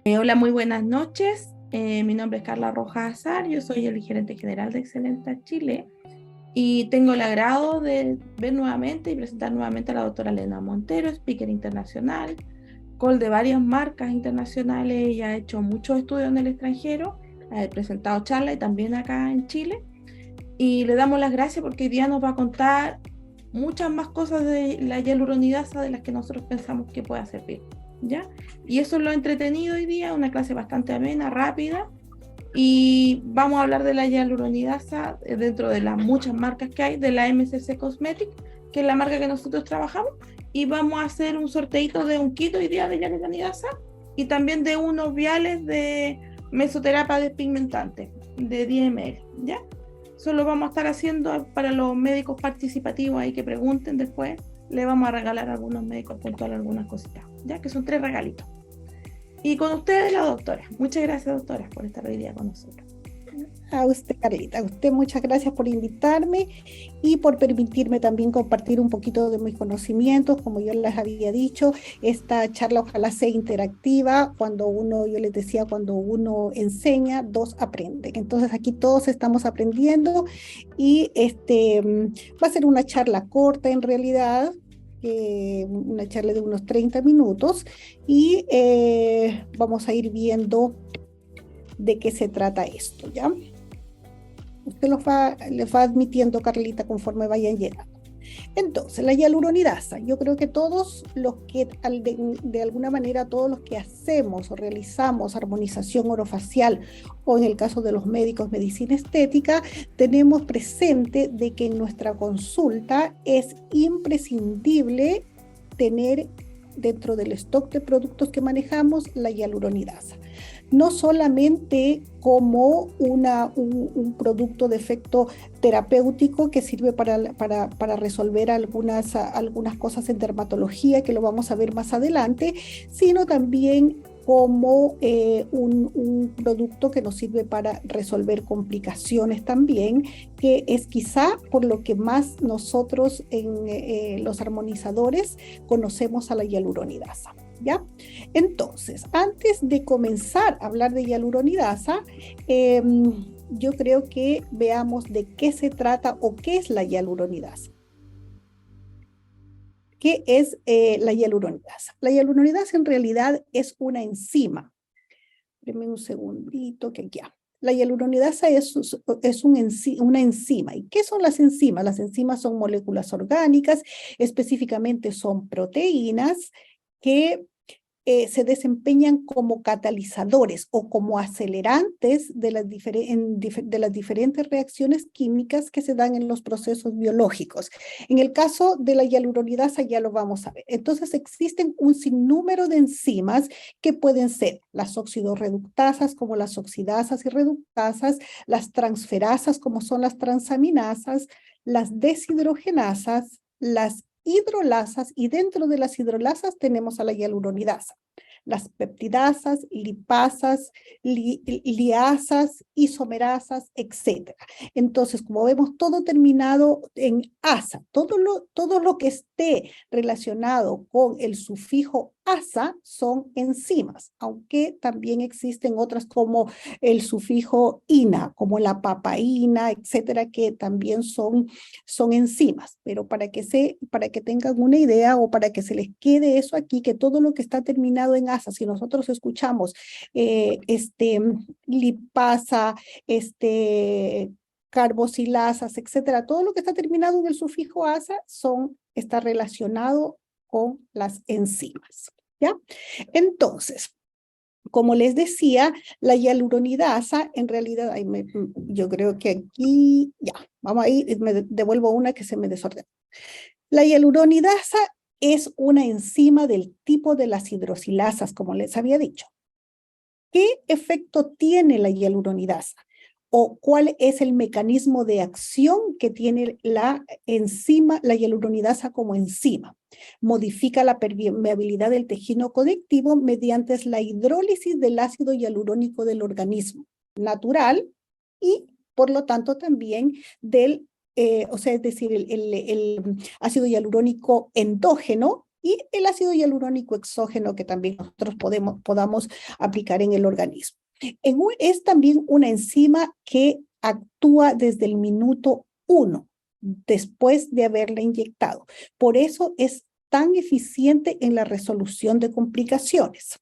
Hola, muy buenas noches. Mi nombre es Carla Rojas Azar, yo soy el gerente general de Excelenta Chile y tengo el agrado de ver nuevamente y presentar nuevamente a la doctora Elena Montero, speaker internacional, call de varias marcas internacionales. Ella ha hecho muchos estudios en el extranjero, ha presentado charlas y también acá en Chile. Y le damos las gracias porque hoy día nos va a contar muchas más cosas de la hialuronidasa de las que nosotros pensamos que pueda servir, ¿ya? Y eso es lo entretenido hoy día, una clase bastante amena, rápida, y vamos a hablar de la hialuronidasa dentro de las muchas marcas que hay, de la MCC Cosmetic, que es la marca que nosotros trabajamos, y vamos a hacer un sorteito de un kit hoy día de hialuronidasa y también de unos viales de mesoterapia despigmentante de 10 ml, ¿ya? Eso lo vamos a estar haciendo para los médicos participativos ahí que pregunten después. Le vamos a regalar a algunos médicos puntuales algunas cositas, ya que son 3 regalitos. Y con ustedes, la doctora. Muchas gracias, doctora, por estar hoy día con nosotros. A usted, Carlita, a usted muchas gracias por invitarme y por permitirme también compartir un poquito de mis conocimientos. Como yo les había dicho, esta charla ojalá sea interactiva. Cuando uno, yo les decía, cuando uno enseña, dos aprenden. Entonces aquí todos estamos aprendiendo y va a ser una charla corta en realidad. Una charla de unos 30 minutos y vamos a ir viendo de qué se trata esto, ¿ya? Usted les va admitiendo, Carlita, conforme vayan llegando. Entonces, la hialuronidasa, yo creo que todos los que, de alguna manera, todos los que hacemos o realizamos armonización orofacial, o en el caso de los médicos, medicina estética, tenemos presente de que en nuestra consulta es imprescindible tener dentro del stock de productos que manejamos la hialuronidasa no solamente como un producto de efecto terapéutico que sirve para resolver algunas cosas en dermatología, que lo vamos a ver más adelante, sino también como un producto que nos sirve para resolver complicaciones también, que es quizá por lo que más nosotros en los armonizadores conocemos a la hialuronidasa. ¿Ya? Entonces, antes de comenzar a hablar de hialuronidasa, eh, yo creo que veamos de qué se trata o qué es la hialuronidasa. ¿Qué es la hialuronidasa? La hialuronidasa en realidad es una enzima. Deme un segundito que ya. La hialuronidasa es una enzima. ¿Y qué son las enzimas? Las enzimas son moléculas orgánicas, específicamente son proteínas que se desempeñan como catalizadores o como acelerantes de las diferentes reacciones químicas que se dan en los procesos biológicos. En el caso de la hialuronidasa ya lo vamos a ver. Entonces existen un sinnúmero de enzimas que pueden ser las oxidorreductasas como las oxidasas y reductasas, las transferasas como son las transaminasas, las deshidrogenasas, las hidrolasas y dentro de las hidrolasas tenemos a la hialuronidasa, las peptidasas, lipasas, liasas, isomerasas, etcétera. Entonces, como vemos, todo terminado en asa, todo lo que esté relacionado con el sufijo asa son enzimas, aunque también existen otras como el sufijo ina, como la papaína, etcétera, que también son enzimas, pero para que tengan una idea o para que se les quede eso aquí, que todo lo que está terminado en asa, si nosotros escuchamos lipasa, carboxilasas, etcétera, todo lo que está terminado en el sufijo asa está relacionado con las enzimas, ¿ya? Entonces, como les decía, la hialuronidasa, en realidad, yo creo que aquí, ya, vamos a ir, me devuelvo una que se me desordenó. La hialuronidasa es una enzima del tipo de las hidroxilasas, como les había dicho. ¿Qué efecto tiene la hialuronidasa? ¿O cuál es el mecanismo de acción que tiene la enzima, la hialuronidasa como enzima? Modifica la permeabilidad del tejido conectivo mediante la hidrólisis del ácido hialurónico del organismo natural y, por lo tanto, también o sea, es decir, el ácido hialurónico endógeno y el ácido hialurónico exógeno que también nosotros podamos aplicar en el organismo. Es también una enzima que actúa desde el minuto 1 después de haberla inyectado. Por eso es tan eficiente en la resolución de complicaciones.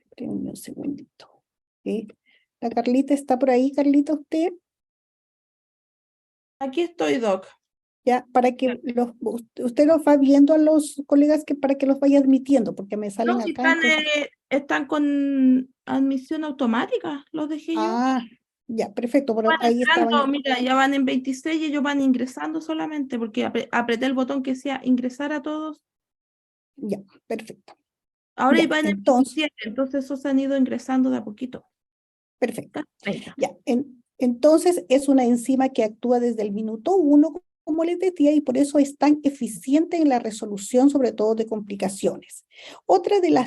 Espérenme un segundito. ¿Okay? La Carlita está por ahí. Carlita, usted. Aquí estoy, Doc. Ya, para que usted los va viendo a los colegas que para que los vaya admitiendo, porque me salen No, si acá. están, Entonces, están con admisión automática, los dejé yo. ya, perfecto. Pero Van ahí entrando, estaban. mira, ya van en 26 y ellos van ingresando solamente porque apreté el botón que decía ingresar a todos. Ya, perfecto. Ahora Ya, iban en entonces, 27, entonces esos han ido ingresando de a poquito. perfecto. Casi 30. Ya, entonces es una enzima que actúa desde el minuto 1, como les decía, y por eso es tan eficiente en la resolución, sobre todo de complicaciones. Otra de la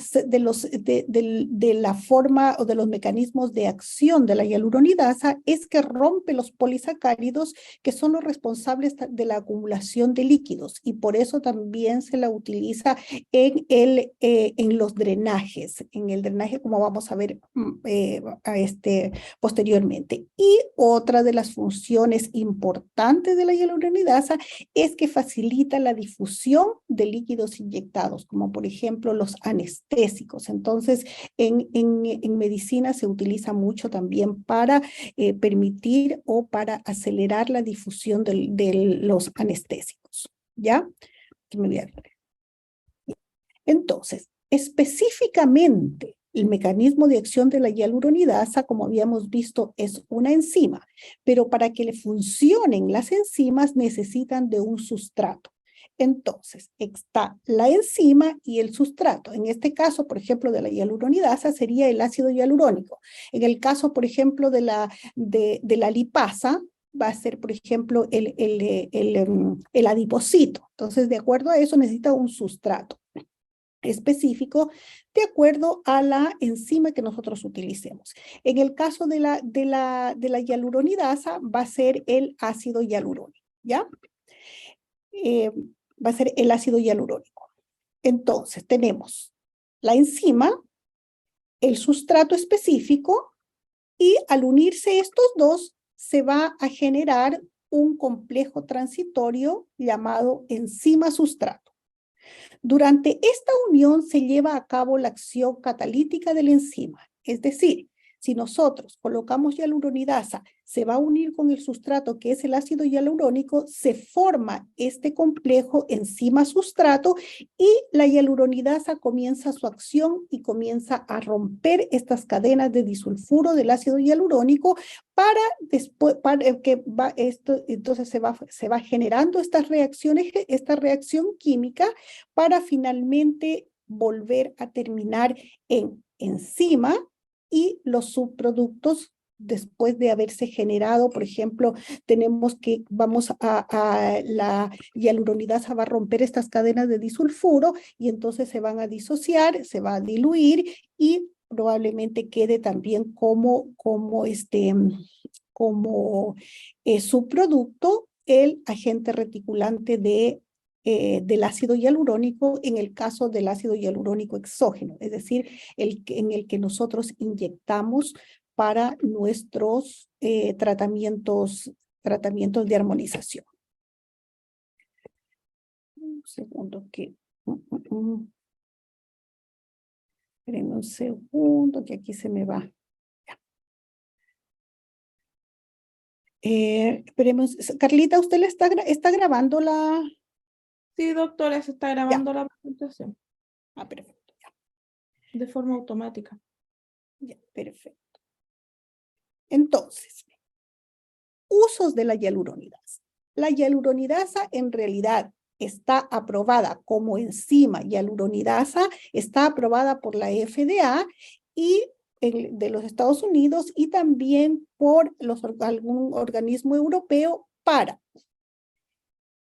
forma o de los mecanismos de acción de la hialuronidasa es que rompe los polisacáridos que son los responsables de la acumulación de líquidos, y por eso también se la utiliza en los drenajes, en el drenaje, como vamos a ver posteriormente. Y otra de las funciones importantes de la hialuronidasa es que facilita la difusión de líquidos inyectados, como por ejemplo los anestésicos. Entonces, en medicina se utiliza mucho también para permitir o para acelerar la difusión de los anestésicos. ¿Ya? Entonces, específicamente, el mecanismo de acción de la hialuronidasa, como habíamos visto, es una enzima, pero para que le funcionen las enzimas necesitan de un sustrato. Entonces, está la enzima y el sustrato. En este caso, por ejemplo, de la hialuronidasa sería el ácido hialurónico. En el caso, por ejemplo, de la lipasa, va a ser, por ejemplo, el adipocito. Entonces, de acuerdo a eso, necesita un sustrato específico de acuerdo a la enzima que nosotros utilicemos. En el caso de la hialuronidasa va a ser el ácido hialurónico, ¿ya? Va a ser el ácido hialurónico. Entonces, tenemos la enzima, el sustrato específico, y al unirse estos dos, se va a generar un complejo transitorio llamado enzima-sustrato. Durante esta unión se lleva a cabo la acción catalítica de la enzima, es decir, si nosotros colocamos hialuronidasa, se va a unir con el sustrato que es el ácido hialurónico, se forma este complejo enzima-sustrato y la hialuronidasa comienza su acción y comienza a romper estas cadenas de disulfuro del ácido hialurónico para después, entonces se va generando estas reacciones, esta reacción química para finalmente volver a terminar en enzima y los subproductos después de haberse generado, por ejemplo, la hialuronidasa va a romper estas cadenas de disulfuro y entonces se van a disociar, se va a diluir y probablemente quede también como subproducto el agente reticulante del ácido hialurónico en el caso del ácido hialurónico exógeno, es decir, en el que nosotros inyectamos para nuestros tratamientos de armonización. Un segundo que... Espérenme un segundo que aquí se me va. Esperemos. Carlita, ¿usted está grabando la...? Sí, doctora, se está grabando la presentación Perfecto. Ya. de forma automática. Ya, perfecto. Entonces, usos de la hialuronidasa. La hialuronidasa en realidad está aprobada como enzima hialuronidasa, está aprobada por la FDA y de los Estados Unidos y también por algún organismo europeo para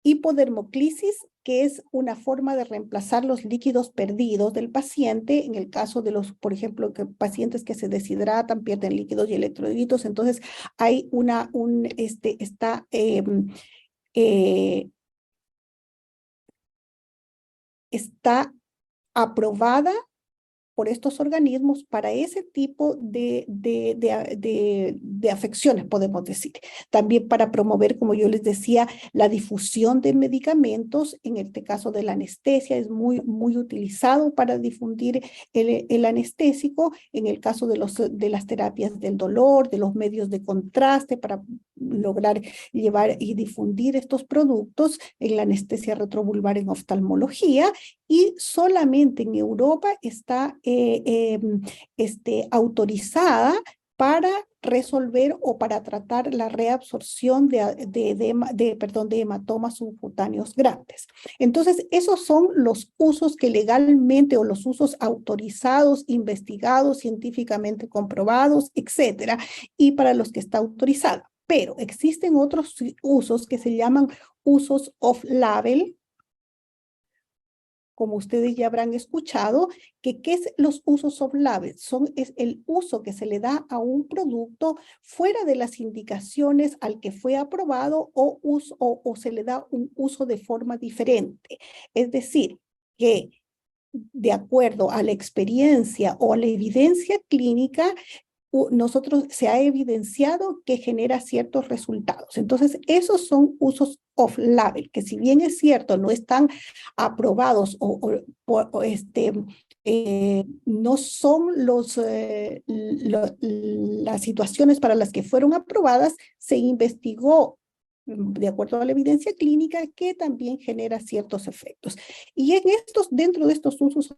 hipodermoclisis, que es una forma de reemplazar los líquidos perdidos del paciente, en el caso de por ejemplo, pacientes que se deshidratan, pierden líquidos y electrolitos, entonces hay está aprobada por estos organismos para ese tipo de afecciones, podemos decir. También para promover, como yo les decía, la difusión de medicamentos. En este caso de la anestesia es muy utilizado para difundir el anestésico. En el caso de las terapias del dolor, de los medios de contraste, para lograr llevar y difundir estos productos en la anestesia retrovulvar en oftalmología. Y solamente en Europa está autorizada para resolver o para tratar la reabsorción de hematomas subcutáneos grandes. Entonces, esos son los usos que legalmente o los usos autorizados, investigados, científicamente comprobados, etcétera, y para los que está autorizada. Pero existen otros usos que se llaman usos off-label, como ustedes ya habrán escuchado, que ¿qué es los usos off-label? Es el uso que se le da a un producto fuera de las indicaciones al que fue aprobado o se le da un uso de forma diferente. Es decir, que de acuerdo a la experiencia o a la evidencia clínica, nosotros se ha evidenciado que genera ciertos resultados. Entonces, esos son usos off-label, que si bien es cierto, no están aprobados no son las situaciones para las que fueron aprobadas, se investigó de acuerdo a la evidencia clínica, que también genera ciertos efectos. Y dentro de estos usos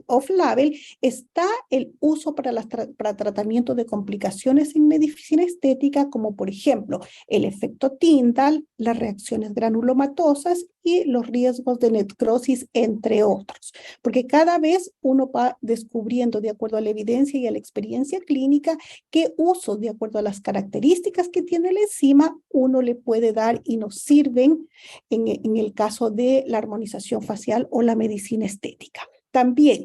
off-label está el uso para tratamiento de complicaciones en medicina estética, como por ejemplo el efecto Tyndall, las reacciones granulomatosas y los riesgos de necrosis, entre otros. Porque cada vez uno va descubriendo, de acuerdo a la evidencia y a la experiencia clínica, qué usos, de acuerdo a las características que tiene la enzima, uno le puede dar y nos sirven en el caso de la armonización facial o la medicina estética. También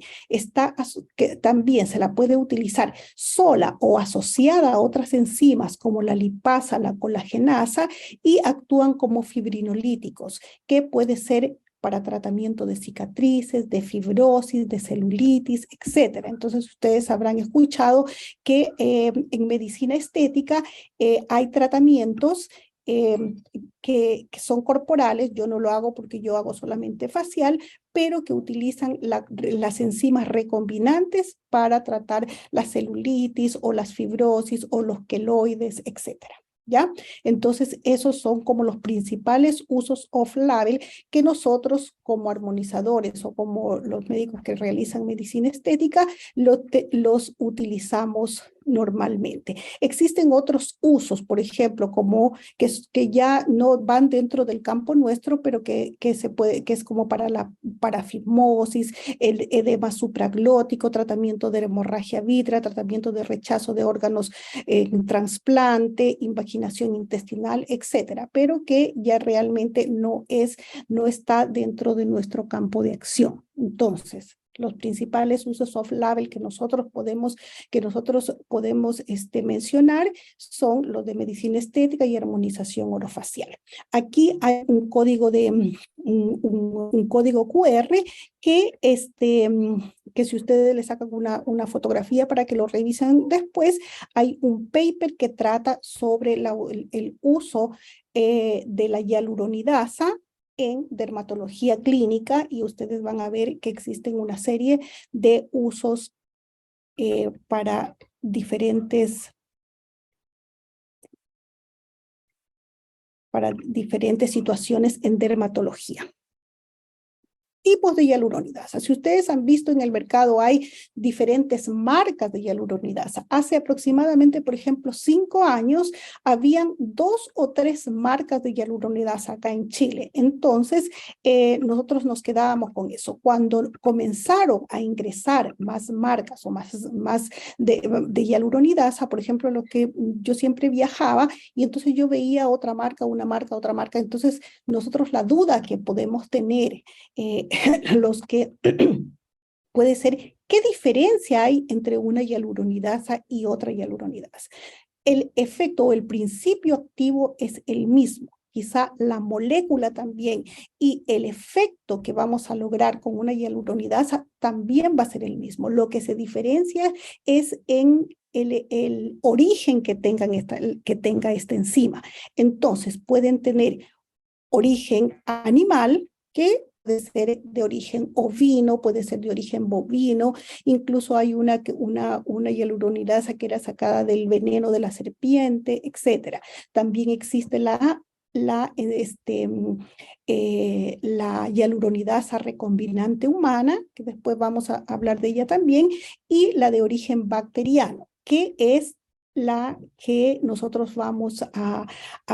también se la puede utilizar sola o asociada a otras enzimas como la lipasa, la colagenasa, y actúan como fibrinolíticos, que puede ser para tratamiento de cicatrices, de fibrosis, de celulitis, etcétera. Entonces, ustedes habrán escuchado que en medicina estética hay tratamientos que son corporales. Yo no lo hago porque yo hago solamente facial, pero que utilizan las enzimas recombinantes para tratar la celulitis o las fibrosis o los queloides, etcétera. ¿Ya? Entonces, esos son como los principales usos off-label que nosotros como armonizadores o como los médicos que realizan medicina estética los utilizamos normalmente. Existen otros usos, por ejemplo, como que ya no van dentro del campo nuestro, pero que es como para fibrosis, el edema supraglótico, tratamiento de hemorragia vítrea, tratamiento de rechazo de órganos trasplante, invaginación intestinal, etcétera, pero que ya realmente no está dentro de nuestro campo de acción. Entonces, los principales usos off-label que nosotros podemos mencionar son los de medicina estética y armonización orofacial. Aquí hay un código un código QR que si ustedes le sacan una fotografía para que lo revisen después, hay un paper que trata sobre el uso de la hialuronidasa en dermatología clínica, y ustedes van a ver que existen una serie de usos para diferentes situaciones en dermatología. Tipos de hialuronidasa. Si ustedes han visto en el mercado, hay diferentes marcas de hialuronidasa. Hace aproximadamente, por ejemplo, 5 años, habían 2 o 3 marcas de hialuronidasa acá en Chile. Entonces, nosotros nos quedábamos con eso. Cuando comenzaron a ingresar más marcas o más de hialuronidasa, por ejemplo, lo que yo siempre viajaba, y entonces yo veía otra marca, otra marca. Entonces, nosotros la duda que podemos tener, los que puede ser, ¿qué diferencia hay entre una hialuronidasa y otra hialuronidasa? El efecto o el principio activo es el mismo, quizá la molécula también y el efecto que vamos a lograr con una hialuronidasa también va a ser el mismo. Lo que se diferencia es en el origen que tenga esta enzima. Entonces, pueden tener origen animal, que puede ser de origen ovino, puede ser de origen bovino, incluso hay una hialuronidasa que era sacada del veneno de la serpiente, etcétera. También existe la hialuronidasa recombinante humana, que después vamos a hablar de ella también, y la de origen bacteriano, que es la que nosotros vamos a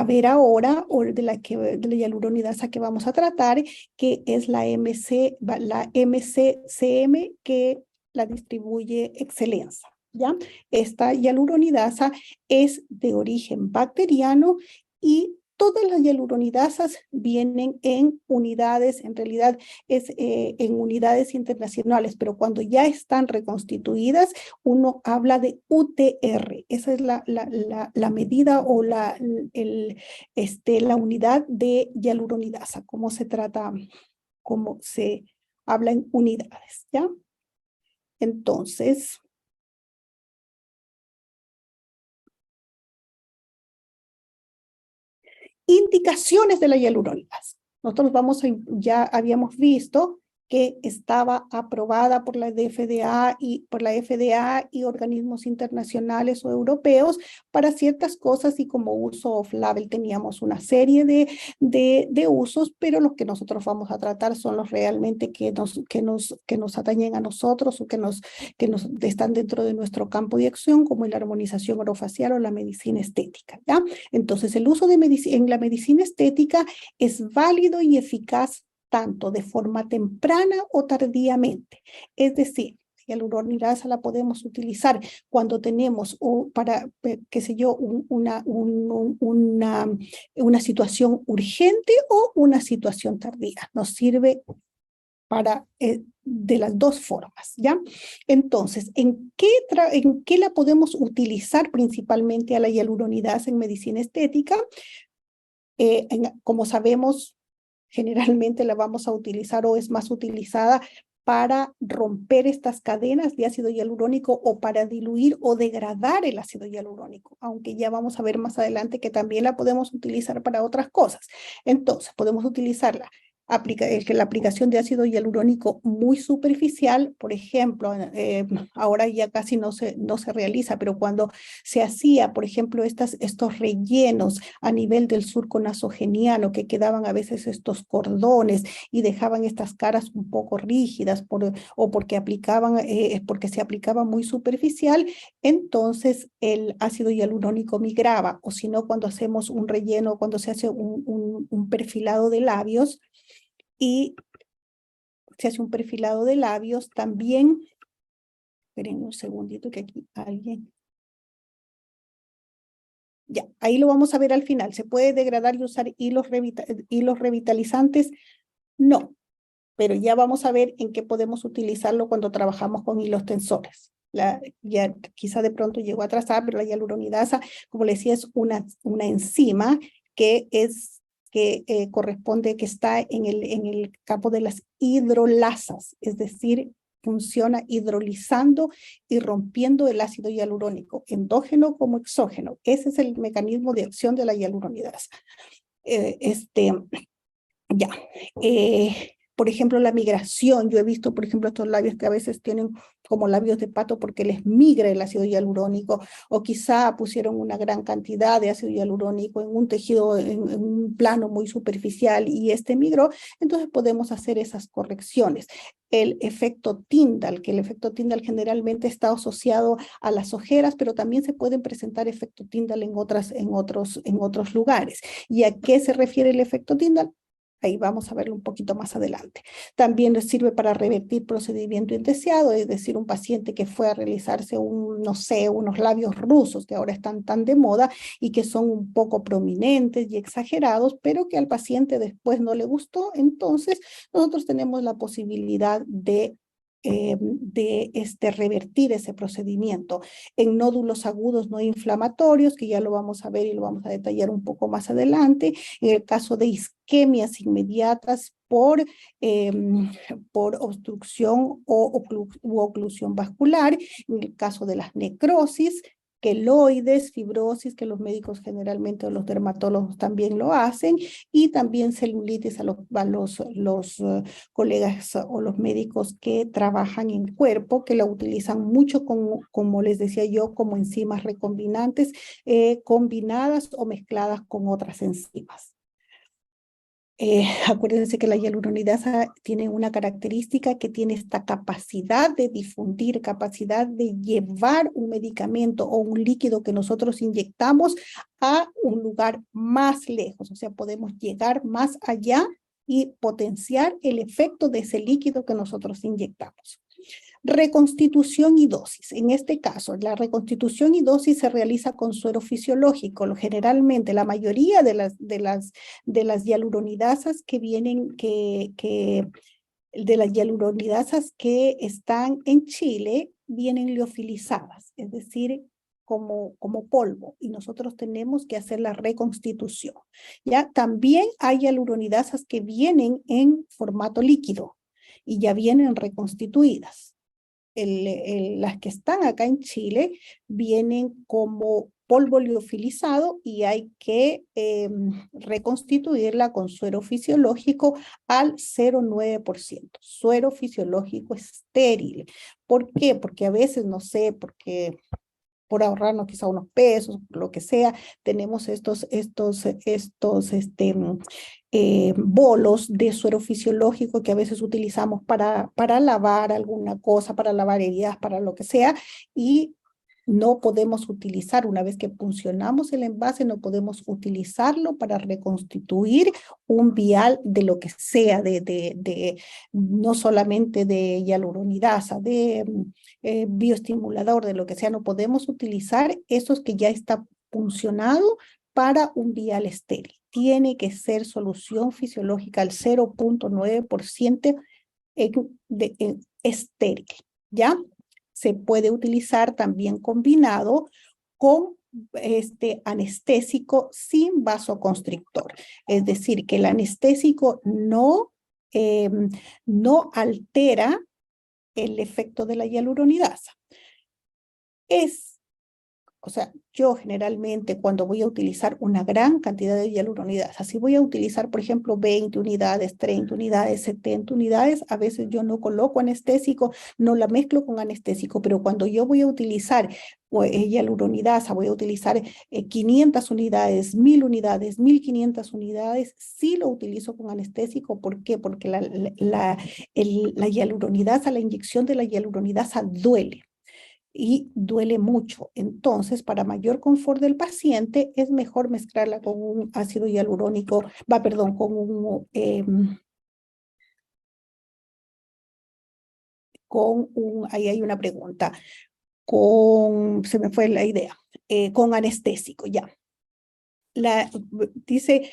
ver ahora, o de la hialuronidasa que vamos a tratar, que es la MCCM, que la distribuye Excelenza, ¿ya? Esta hialuronidasa es de origen bacteriano y todas las hialuronidasas vienen en unidades, en realidad es en unidades internacionales, pero cuando ya están reconstituidas, uno habla de UTR. Esa es la medida o la unidad de hialuronidasa, cómo se trata, cómo se habla en unidades, ¿ya? Entonces, indicaciones de la hialuronidasa. Nosotros ya habíamos visto que estaba aprobada por la FDA y organismos internacionales o europeos para ciertas cosas, y como uso off-label teníamos una serie de usos, pero los que nosotros vamos a tratar son los realmente que nos atañen a nosotros, o que nos están dentro de nuestro campo de acción, como la armonización orofacial o la medicina estética, ¿ya? Entonces, el uso en la medicina estética es válido y eficaz tanto de forma temprana o tardíamente. Es decir, la hialuronidasa la podemos utilizar cuando tenemos qué sé yo, una situación urgente o una situación tardía. Nos sirve de las dos formas, ¿ya? Entonces, ¿en qué la podemos utilizar principalmente a la hialuronidasa en medicina estética? Como sabemos, generalmente la vamos a utilizar, o es más utilizada para romper estas cadenas de ácido hialurónico, o para diluir o degradar el ácido hialurónico, aunque ya vamos a ver más adelante que también la podemos utilizar para otras cosas. Entonces, podemos utilizarla la aplicación de ácido hialurónico muy superficial, por ejemplo, ahora ya casi no se realiza, pero cuando se hacía, por ejemplo, estos rellenos a nivel del surco nasogeniano, que quedaban a veces estos cordones y dejaban estas caras un poco rígidas, porque se aplicaba muy superficial, entonces el ácido hialurónico migraba. O si no, cuando hacemos un relleno, cuando se hace un perfilado de labios, y se hace un perfilado de labios también. Esperen un segundito que aquí alguien... Ya, ahí lo vamos a ver al final. ¿Se puede degradar y usar hilos revitalizantes? No, pero ya vamos a ver en qué podemos utilizarlo cuando trabajamos con hilos tensores. Ya quizá de pronto llegó a atrasar, pero la hialuronidasa, como le decía, es una enzima que corresponde, que está en el campo de las hidrolasas, es decir, funciona hidrolizando y rompiendo el ácido hialurónico, endógeno como exógeno. Ese es el mecanismo de acción de la hialuronidasa. Ya. Por ejemplo, la migración. Yo he visto, por ejemplo, estos labios que a veces tienen como labios de pato porque les migra el ácido hialurónico, o quizá pusieron una gran cantidad de ácido hialurónico en un tejido, en un plano muy superficial, y este migró. Entonces podemos hacer esas correcciones. El efecto Tyndall, que el efecto Tyndall generalmente está asociado a las ojeras, pero también se pueden presentar efecto Tyndall en otros lugares. ¿Y a qué se refiere el efecto Tyndall? Ahí vamos a verlo un poquito más adelante. También les sirve para revertir procedimiento indeseado, es decir, un paciente que fue a realizarse no sé, unos labios rusos que ahora están tan de moda y que son un poco prominentes y exagerados, pero que al paciente después no le gustó. Entonces, nosotros tenemos la posibilidad de revertir ese procedimiento. En nódulos agudos no inflamatorios, que ya lo vamos a ver y lo vamos a detallar un poco más adelante. En el caso de isquemias inmediatas por obstrucción u oclusión vascular, en el caso de las necrosis, queloides, fibrosis, que los médicos generalmente o los dermatólogos también lo hacen, y también celulitis a los colegas o los médicos que trabajan en cuerpo, que la utilizan mucho como les decía yo, como enzimas recombinantes, combinadas o mezcladas con otras enzimas. Acuérdense que la hialuronidasa tiene una característica que tiene esta capacidad de difundir, capacidad de llevar un medicamento o un líquido que nosotros inyectamos a un lugar más lejos. O sea, podemos llegar más allá y potenciar el efecto de ese líquido que nosotros inyectamos. Reconstitución y dosis. En este caso, la reconstitución y dosis se realiza con suero fisiológico. Generalmente, la mayoría de las hialuronidasas de las hialuronidasas que están en Chile vienen liofilizadas, es decir, como polvo, y nosotros tenemos que hacer la reconstitución. ¿Ya? También hay hialuronidasas que vienen en formato líquido y ya vienen reconstituidas. Las que están acá en Chile vienen como polvo liofilizado y hay que reconstituirla con suero fisiológico al 0,9%. Suero fisiológico estéril. ¿Por qué? Porque a veces, no sé, porque por ahorrarnos quizá unos pesos, lo que sea, tenemos estos bolos de suero fisiológico que a veces utilizamos para lavar alguna cosa, para lavar heridas, para lo que sea, y no podemos utilizar, una vez que puncionamos el envase, no podemos utilizarlo para reconstituir un vial de lo que sea, no solamente de hialuronidasa, de bioestimulador, de lo que sea, no podemos utilizar esos que ya está puncionado para un vial estéril. Tiene que ser solución fisiológica al 0,9% estéril, ¿ya? Se puede utilizar también combinado con anestésico sin vasoconstrictor. Es decir, que el anestésico no altera el efecto de la hialuronidasa. O sea, yo generalmente cuando voy a utilizar una gran cantidad de hialuronidasa, si voy a utilizar, por ejemplo, 20 unidades, 30 unidades, 70 unidades, a veces yo no coloco anestésico, no la mezclo con anestésico, pero cuando yo voy a utilizar hialuronidasa, voy a utilizar 500 unidades, 1000 unidades, 1500 unidades, sí lo utilizo con anestésico. ¿Por qué? Porque la hialuronidasa, la inyección de la hialuronidasa duele. Y duele mucho. Entonces, para mayor confort del paciente, es mejor mezclarla con un ácido hialurónico, ahí hay una pregunta, se me fue la idea, con anestésico, ya. Dice,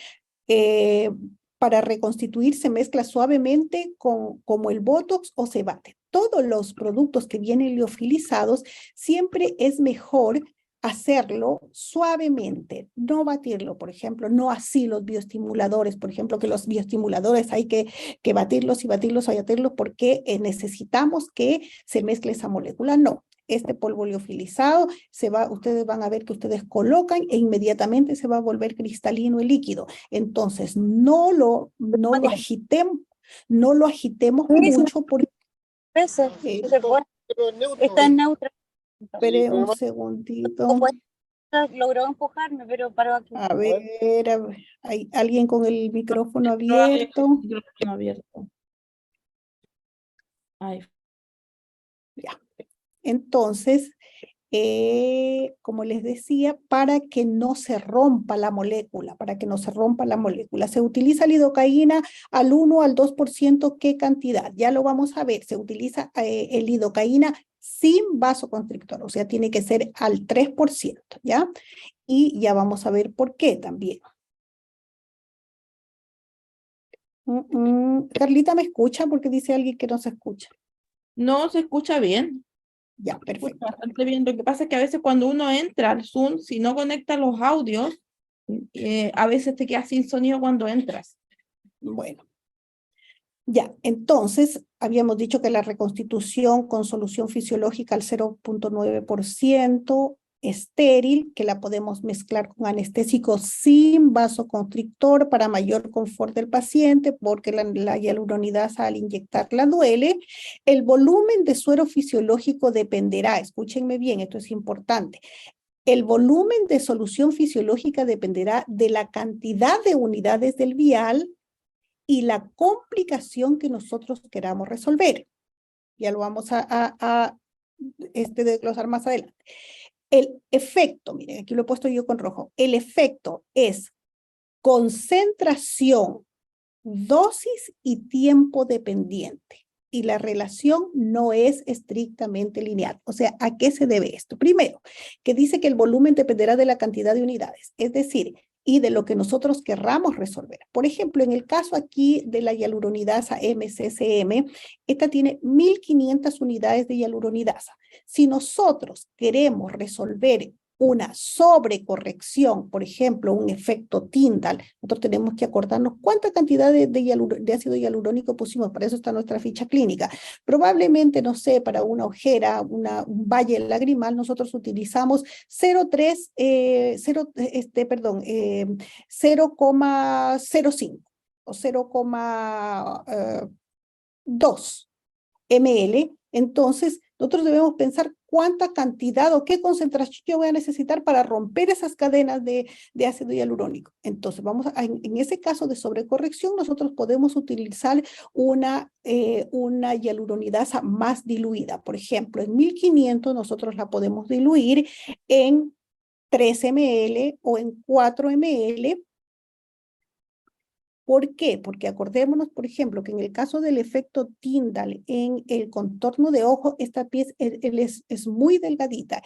para reconstituir se mezcla suavemente como el Botox o se bate. Todos los productos que vienen liofilizados siempre es mejor hacerlo suavemente, no batirlo, por ejemplo, no así los bioestimuladores, por ejemplo, que los bioestimuladores hay que batirlos y batirlos y batirlos porque necesitamos que se mezcle esa molécula. No, este polvo liofilizado ustedes van a ver que ustedes colocan e inmediatamente se va a volver cristalino y líquido. Entonces, no lo agitemos, no lo agitemos mucho porque está en neutro. espere un segundito. Logró empujarme, pero paró aquí. A ver, hay alguien con el micrófono abierto. Micrófono abierto. Ahí. Ya. Entonces, como les decía, para que no se rompa la molécula, se utiliza lidocaína al 1 al 2%, ¿qué cantidad? Ya lo vamos a ver, se utiliza el lidocaína sin vasoconstrictor, o sea, tiene que ser al 3%, ¿ya? Y ya vamos a ver por qué también. Carlita, ¿me escucha? Porque dice alguien que no se escucha. No se escucha bien. Ya, Se escucha perfecto. bastante bien. Lo que pasa es que a veces cuando uno entra al Zoom, si no conecta los audios, a veces te quedas sin sonido cuando entras. Bueno, ya, entonces habíamos dicho que la reconstitución con solución fisiológica al 0.9%, estéril, que la podemos mezclar con anestésico sin vasoconstrictor para mayor confort del paciente, porque la hialuronidasa al inyectarla duele. El volumen de suero fisiológico dependerá, escúchenme bien, esto es importante. El volumen de solución fisiológica dependerá de la cantidad de unidades del vial y la complicación que nosotros queramos resolver. Ya lo vamos a desglosar más adelante. El efecto, miren, aquí lo he puesto yo con rojo. El efecto es concentración, dosis y tiempo dependiente. Y la relación no es estrictamente lineal. O sea, ¿a qué se debe esto? Primero, que dice que el volumen dependerá de la cantidad de unidades. Es decir, y de lo que nosotros querramos resolver. Por ejemplo, en el caso aquí de la hialuronidasa MCCM, esta tiene 1500 unidades de hialuronidasa. Si nosotros queremos resolver una sobrecorrección, por ejemplo, un efecto Tyndall, nosotros tenemos que acordarnos cuánta cantidad de ácido hialurónico pusimos, para eso está nuestra ficha clínica. Probablemente, no sé, para una ojera, un valle lagrimal, nosotros utilizamos 0,05 o 0,2 ml. Entonces, nosotros debemos pensar cuánta cantidad o qué concentración yo voy a necesitar para romper esas cadenas de ácido hialurónico. Entonces, en ese caso de sobrecorrección, nosotros podemos utilizar una hialuronidasa más diluida. Por ejemplo, en 1500 nosotros la podemos diluir en 3 ml o en 4 ml. ¿Por qué? Porque acordémonos, por ejemplo, que en el caso del efecto Tyndall en el contorno de ojo, esta piel es muy delgadita.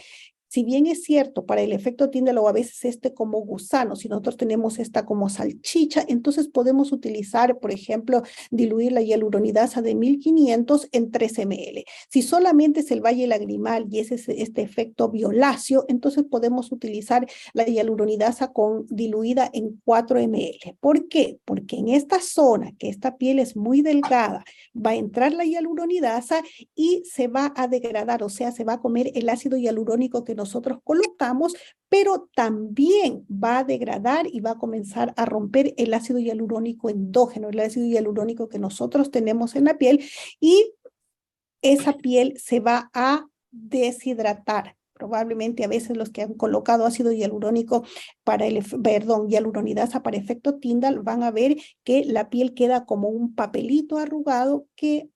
Si bien es cierto, para el efecto Tyndall o a veces como gusano, si nosotros tenemos esta como salchicha, entonces podemos utilizar, por ejemplo, diluir la hialuronidasa de 1500 en 3 ml. Si solamente es el valle lagrimal y es este efecto violáceo, entonces podemos utilizar la hialuronidasa diluida en 4 ml. ¿Por qué? Porque en esta zona, que esta piel es muy delgada, va a entrar la hialuronidasa y se va a degradar, o sea, se va a comer el ácido hialurónico que nosotros colocamos, pero también va a degradar y va a comenzar a romper el ácido hialurónico endógeno, el ácido hialurónico que nosotros tenemos en la piel, y esa piel se va a deshidratar. Probablemente a veces los que han colocado ácido hialurónico hialuronidasa para efecto Tyndall van a ver que la piel queda como un papelito arrugado que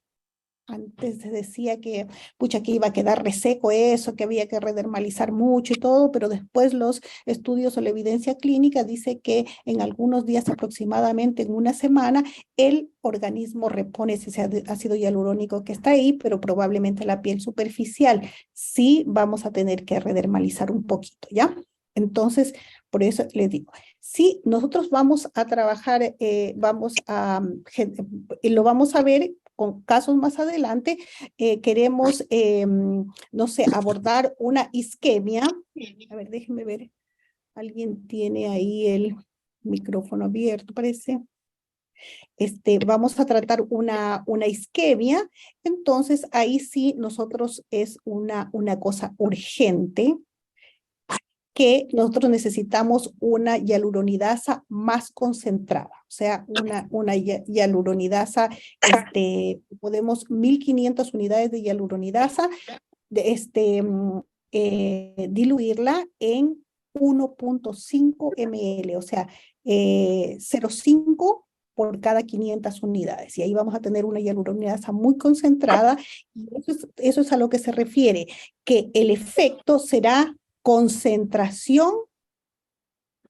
antes se decía que, pucha, que iba a quedar reseco eso, que había que redermalizar mucho y todo, pero después los estudios o la evidencia clínica dice que en algunos días, aproximadamente en una semana, el organismo repone ese ácido hialurónico que está ahí, pero probablemente la piel superficial sí vamos a tener que redermalizar un poquito, ¿ya? Entonces, por eso les digo, si nosotros vamos a trabajar, y lo vamos a ver con casos más adelante, queremos, no sé, abordar una isquemia. A ver, déjenme ver. Alguien tiene ahí el micrófono abierto, parece. Vamos a tratar una isquemia. Entonces, ahí sí nosotros es una cosa urgente, que nosotros necesitamos una hialuronidasa más concentrada, o sea, una hialuronidasa, podemos 1500 unidades de hialuronidasa, diluirla en 1.5 ml, o sea, 0.5 por cada 500 unidades, y ahí vamos a tener una hialuronidasa muy concentrada, y eso es a lo que se refiere, que el efecto será concentración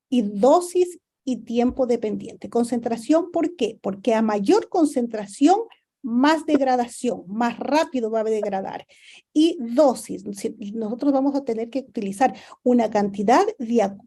y dosis y tiempo dependiente. Concentración, ¿por qué? Porque a mayor concentración, más degradación, más rápido va a degradar. Y dosis, nosotros vamos a tener que utilizar una cantidad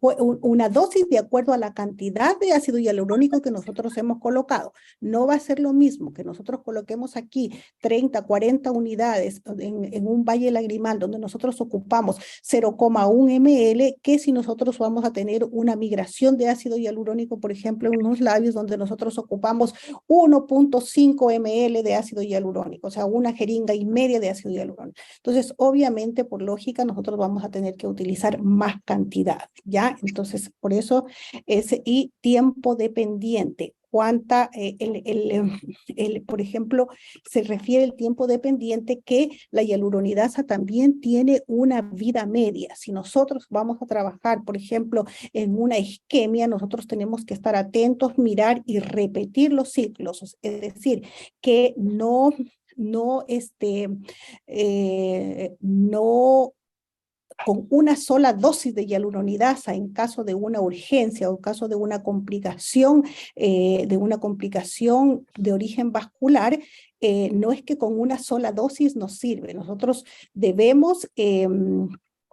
una dosis de acuerdo a la cantidad de ácido hialurónico que nosotros hemos colocado. No va a ser lo mismo que nosotros coloquemos aquí 30, 40 unidades en un valle lagrimal donde nosotros ocupamos 0,1 ml, que si nosotros vamos a tener una migración de ácido hialurónico, por ejemplo, en unos labios donde nosotros ocupamos 1,5 ml de ácido hialurónico, o sea, una jeringa y media de ácido hialurónico. Entonces, obviamente, por lógica, nosotros vamos a tener que utilizar más cantidad, ¿ya? Entonces, por eso y tiempo dependiente. Cuánta, por ejemplo, se refiere el tiempo dependiente que la hialuronidasa también tiene una vida media. Si nosotros vamos a trabajar, por ejemplo, en una isquemia, nosotros tenemos que estar atentos, mirar y repetir los ciclos. Es decir, que no con una sola dosis de hialuronidasa en caso de una urgencia o en caso de una complicación de origen vascular, no es que con una sola dosis nos sirve. Nosotros debemos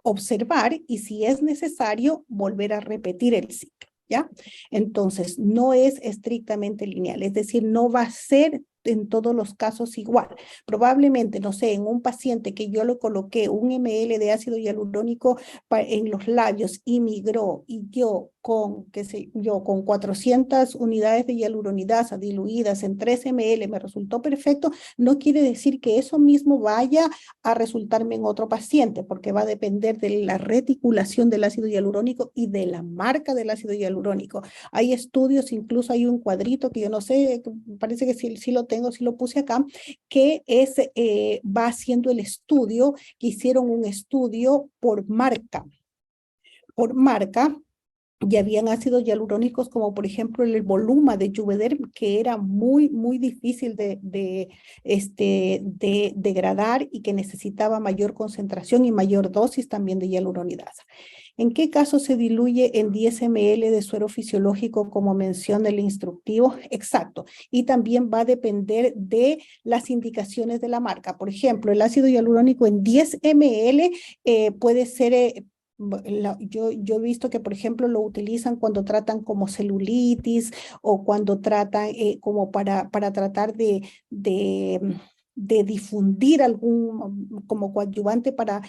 observar y si es necesario volver a repetir el ciclo, ¿ya? Entonces, no es estrictamente lineal, es decir, no va a ser en todos los casos igual. Probablemente, no sé, en un paciente que yo le coloqué 1 ml de ácido hialurónico en los labios y migró y yo con 400 unidades de hialuronidasa diluidas en 3 ml me resultó perfecto, no quiere decir que eso mismo vaya a resultarme en otro paciente, porque va a depender de la reticulación del ácido hialurónico y de la marca del ácido hialurónico. Hay estudios, incluso hay un cuadrito que yo no sé, parece que sí lo tengo, sí lo puse acá, que va haciendo el estudio, que hicieron un estudio por marca, y habían ácidos hialurónicos como por ejemplo el Voluma de Juvederm, que era muy difícil de degradar y que necesitaba mayor concentración y mayor dosis también de hialuronidasa. ¿En qué caso se diluye en 10 ml de suero fisiológico como menciona el instructivo? Exacto. Y también va a depender de las indicaciones de la marca. Por ejemplo, el ácido hialurónico en 10 ml puede ser... yo he visto que, por ejemplo, lo utilizan cuando tratan como celulitis o cuando tratan como para tratar de difundir como coadyuvante para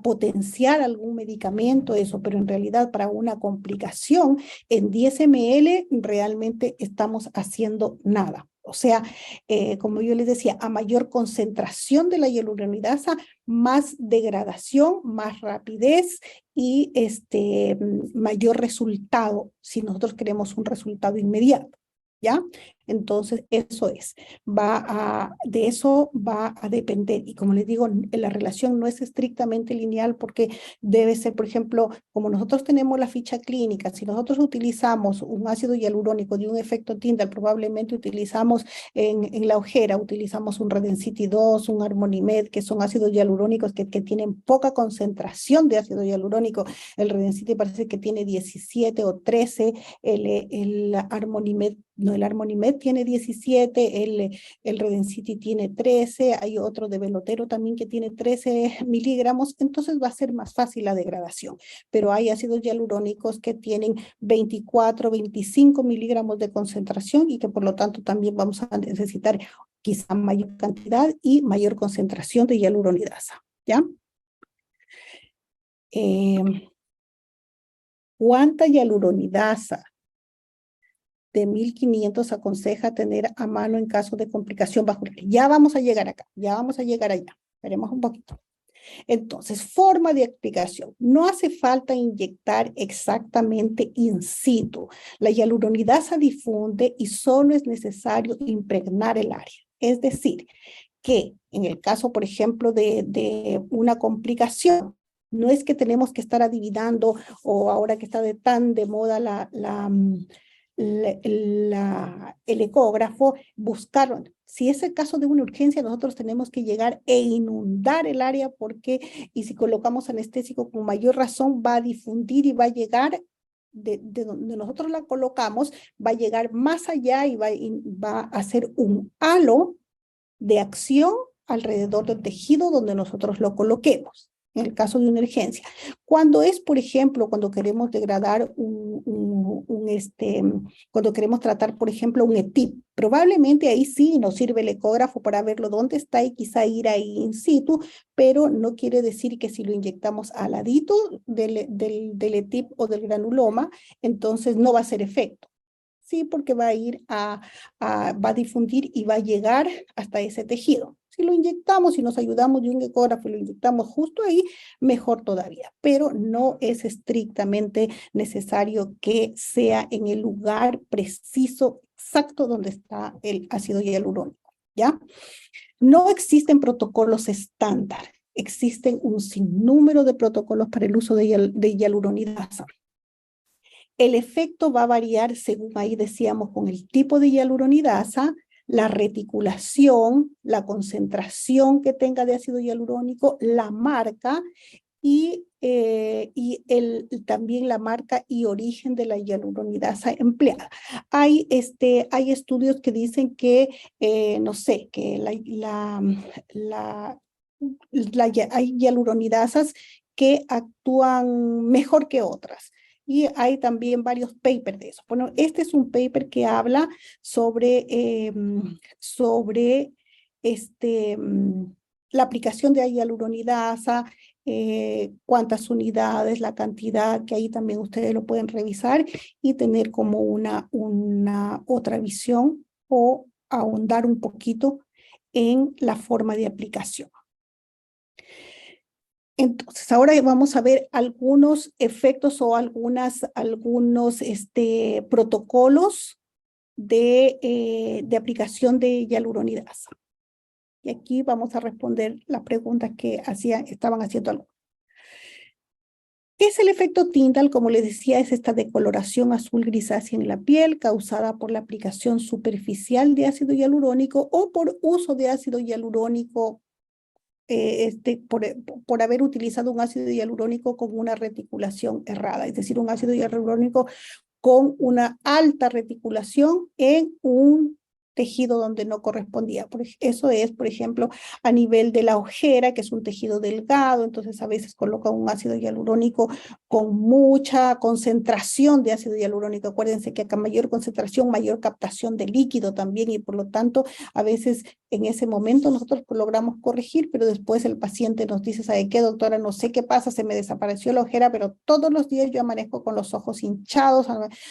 potenciar algún medicamento, eso, pero en realidad para una complicación en 10 ml realmente estamos haciendo nada. O sea, como yo les decía, a mayor concentración de la hialuronidasa, más degradación, más rapidez y mayor resultado, si nosotros queremos un resultado inmediato, ¿ya? Entonces, eso es, de eso va a depender. Y como les digo, la relación no es estrictamente lineal porque debe ser, por ejemplo, como nosotros tenemos la ficha clínica, si nosotros utilizamos un ácido hialurónico de un efecto Tyndall, probablemente utilizamos en la ojera, utilizamos un Redencity 2, un Armonimed, que son ácidos hialurónicos que tienen poca concentración de ácido hialurónico. El Redencity parece que tiene 17 o 13, el Armonimed, no, el Armonimed tiene 17, el Redencity tiene 13, hay otro de Velotero también que tiene 13 miligramos, entonces va a ser más fácil la degradación. Pero hay ácidos hialurónicos que tienen 24, 25 miligramos de concentración y que por lo tanto también vamos a necesitar quizá mayor cantidad y mayor concentración de hialuronidasa, ¿ya? ¿Cuánta hialuronidasa de 1500 aconseja tener a mano en caso de complicación vascular? Ya vamos a llegar acá, ya vamos a llegar allá. Esperemos un poquito. Entonces, forma de aplicación. No hace falta inyectar exactamente in situ. La hialuronidasa difunde y solo es necesario impregnar el área. Es decir, que en el caso, por ejemplo, de una complicación, no es que tenemos que estar adivinando o ahora que está tan de moda el ecógrafo, buscarlo. Si es el caso de una urgencia, nosotros tenemos que llegar e inundar el área y si colocamos anestésico con mayor razón va a difundir y va a llegar de donde nosotros la colocamos, va a llegar más allá y va a hacer un halo de acción alrededor del tejido donde nosotros lo coloquemos, en el caso de una urgencia. Cuando es, por ejemplo, cuando queremos degradar cuando queremos tratar, por ejemplo, un ETIP, probablemente ahí sí nos sirve el ecógrafo para verlo dónde está y quizá ir ahí in situ, pero no quiere decir que si lo inyectamos al ladito del ETIP o del granuloma, entonces no va a hacer efecto. Sí, porque va a ir va a difundir y va a llegar hasta ese tejido. Si lo inyectamos, si nos ayudamos de un ecógrafo y lo inyectamos justo ahí, mejor todavía. Pero no es estrictamente necesario que sea en el lugar preciso, exacto donde está el ácido hialurónico, ¿ya? No existen protocolos estándar. Existen un sinnúmero de protocolos para el uso de hialuronidasa. El efecto va a variar según ahí decíamos con el tipo de hialuronidasa, la reticulación, la concentración que tenga de ácido hialurónico, la marca y también la marca y origen de la hialuronidasa empleada. Hay estudios que dicen que, no sé, que hay hialuronidasas que actúan mejor que otras. Y hay también varios papers de eso. Bueno, este es un paper que habla sobre la aplicación de hialuronidasa, cuántas unidades, la cantidad, que ahí también ustedes lo pueden revisar y tener como una otra visión o ahondar un poquito en la forma de aplicación. Entonces, ahora vamos a ver algunos efectos o algunos protocolos de aplicación de hialuronidasa. Y aquí vamos a responder las preguntas que estaban haciendo algunos. ¿Qué es el efecto Tyndall? Como les decía, es esta decoloración azul grisácea en la piel causada por la aplicación superficial de ácido hialurónico o por uso de ácido hialurónico por haber utilizado un ácido hialurónico con una reticulación errada, es decir, un ácido hialurónico con una alta reticulación en un tejido donde no correspondía. Eso es, por ejemplo, a nivel de la ojera, que es un tejido delgado, entonces a veces colocan un ácido hialurónico con mucha concentración de ácido hialurónico. Acuérdense que acá mayor concentración, mayor captación de líquido también, y por lo tanto, a veces en ese momento nosotros logramos corregir, pero después el paciente nos dice, ¿sabe qué, doctora? No sé qué pasa, se me desapareció la ojera, pero todos los días yo amanezco con los ojos hinchados,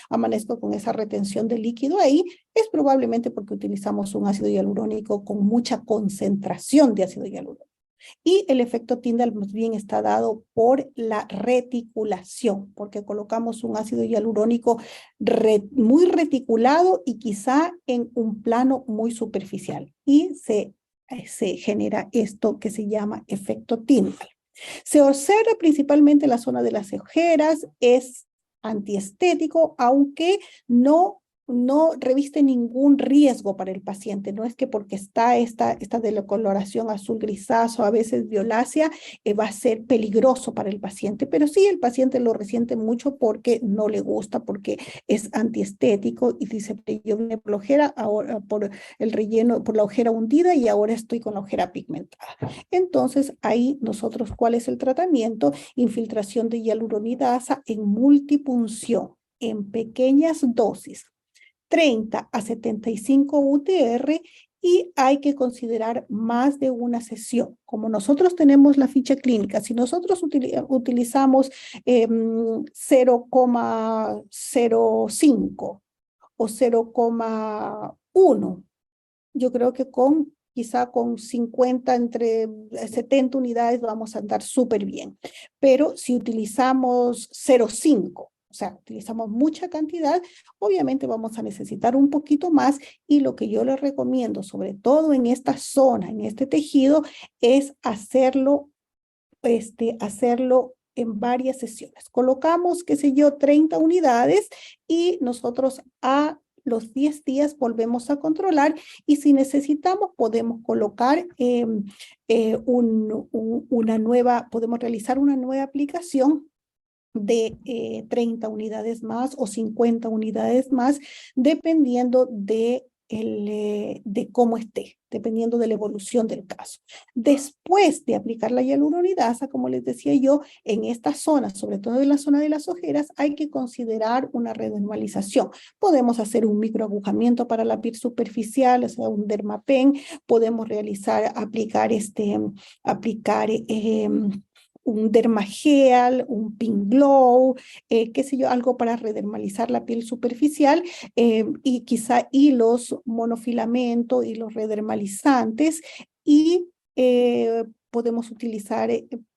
amanezco con esa retención de líquido ahí. Es probablemente porque utilizamos un ácido hialurónico con mucha concentración de ácido hialurónico. Y el efecto Tyndall más bien está dado por la reticulación, porque colocamos un ácido hialurónico muy reticulado y quizá en un plano muy superficial. Y se genera esto que se llama efecto Tyndall. Se observa principalmente en la zona de las ojeras, es antiestético, aunque no reviste ningún riesgo para el paciente. No es que porque está esta decoloración azul grisáceo, a veces violácea, va a ser peligroso para el paciente, pero sí el paciente lo resiente mucho porque no le gusta, porque es antiestético y dice, yo vine por la ojera, ahora por el relleno, por la ojera hundida y ahora estoy con la ojera pigmentada. Entonces ahí nosotros, ¿cuál es el tratamiento? Infiltración de hialuronidasa en multipunción, en pequeñas dosis, 30 a 75 UTR, y hay que considerar más de una sesión. Como nosotros tenemos la ficha clínica, si nosotros utilizamos 0,05 o 0,1, yo creo que quizá con 50, entre 70 unidades vamos a andar súper bien. Pero si utilizamos 0,5, o sea, utilizamos mucha cantidad, obviamente vamos a necesitar un poquito más, y lo que yo les recomiendo, sobre todo en esta zona, en este tejido, es hacerlo en varias sesiones. Colocamos, qué sé yo, 30 unidades y nosotros a los 10 días volvemos a controlar, y si necesitamos podemos colocar podemos realizar una nueva aplicación de 30 unidades más o 50 unidades más, dependiendo de de cómo esté, dependiendo de la evolución del caso. Después de aplicar la hialuronidasa, como les decía yo, en esta zona, sobre todo en la zona de las ojeras, hay que considerar una redermalización. Podemos hacer un microagujamiento para la piel superficial, o sea, un dermapen, podemos aplicar un dermagel, un pink glow, qué sé yo, algo para redermalizar la piel superficial, y quizá hilos monofilamento, hilos redermalizantes, y podemos utilizar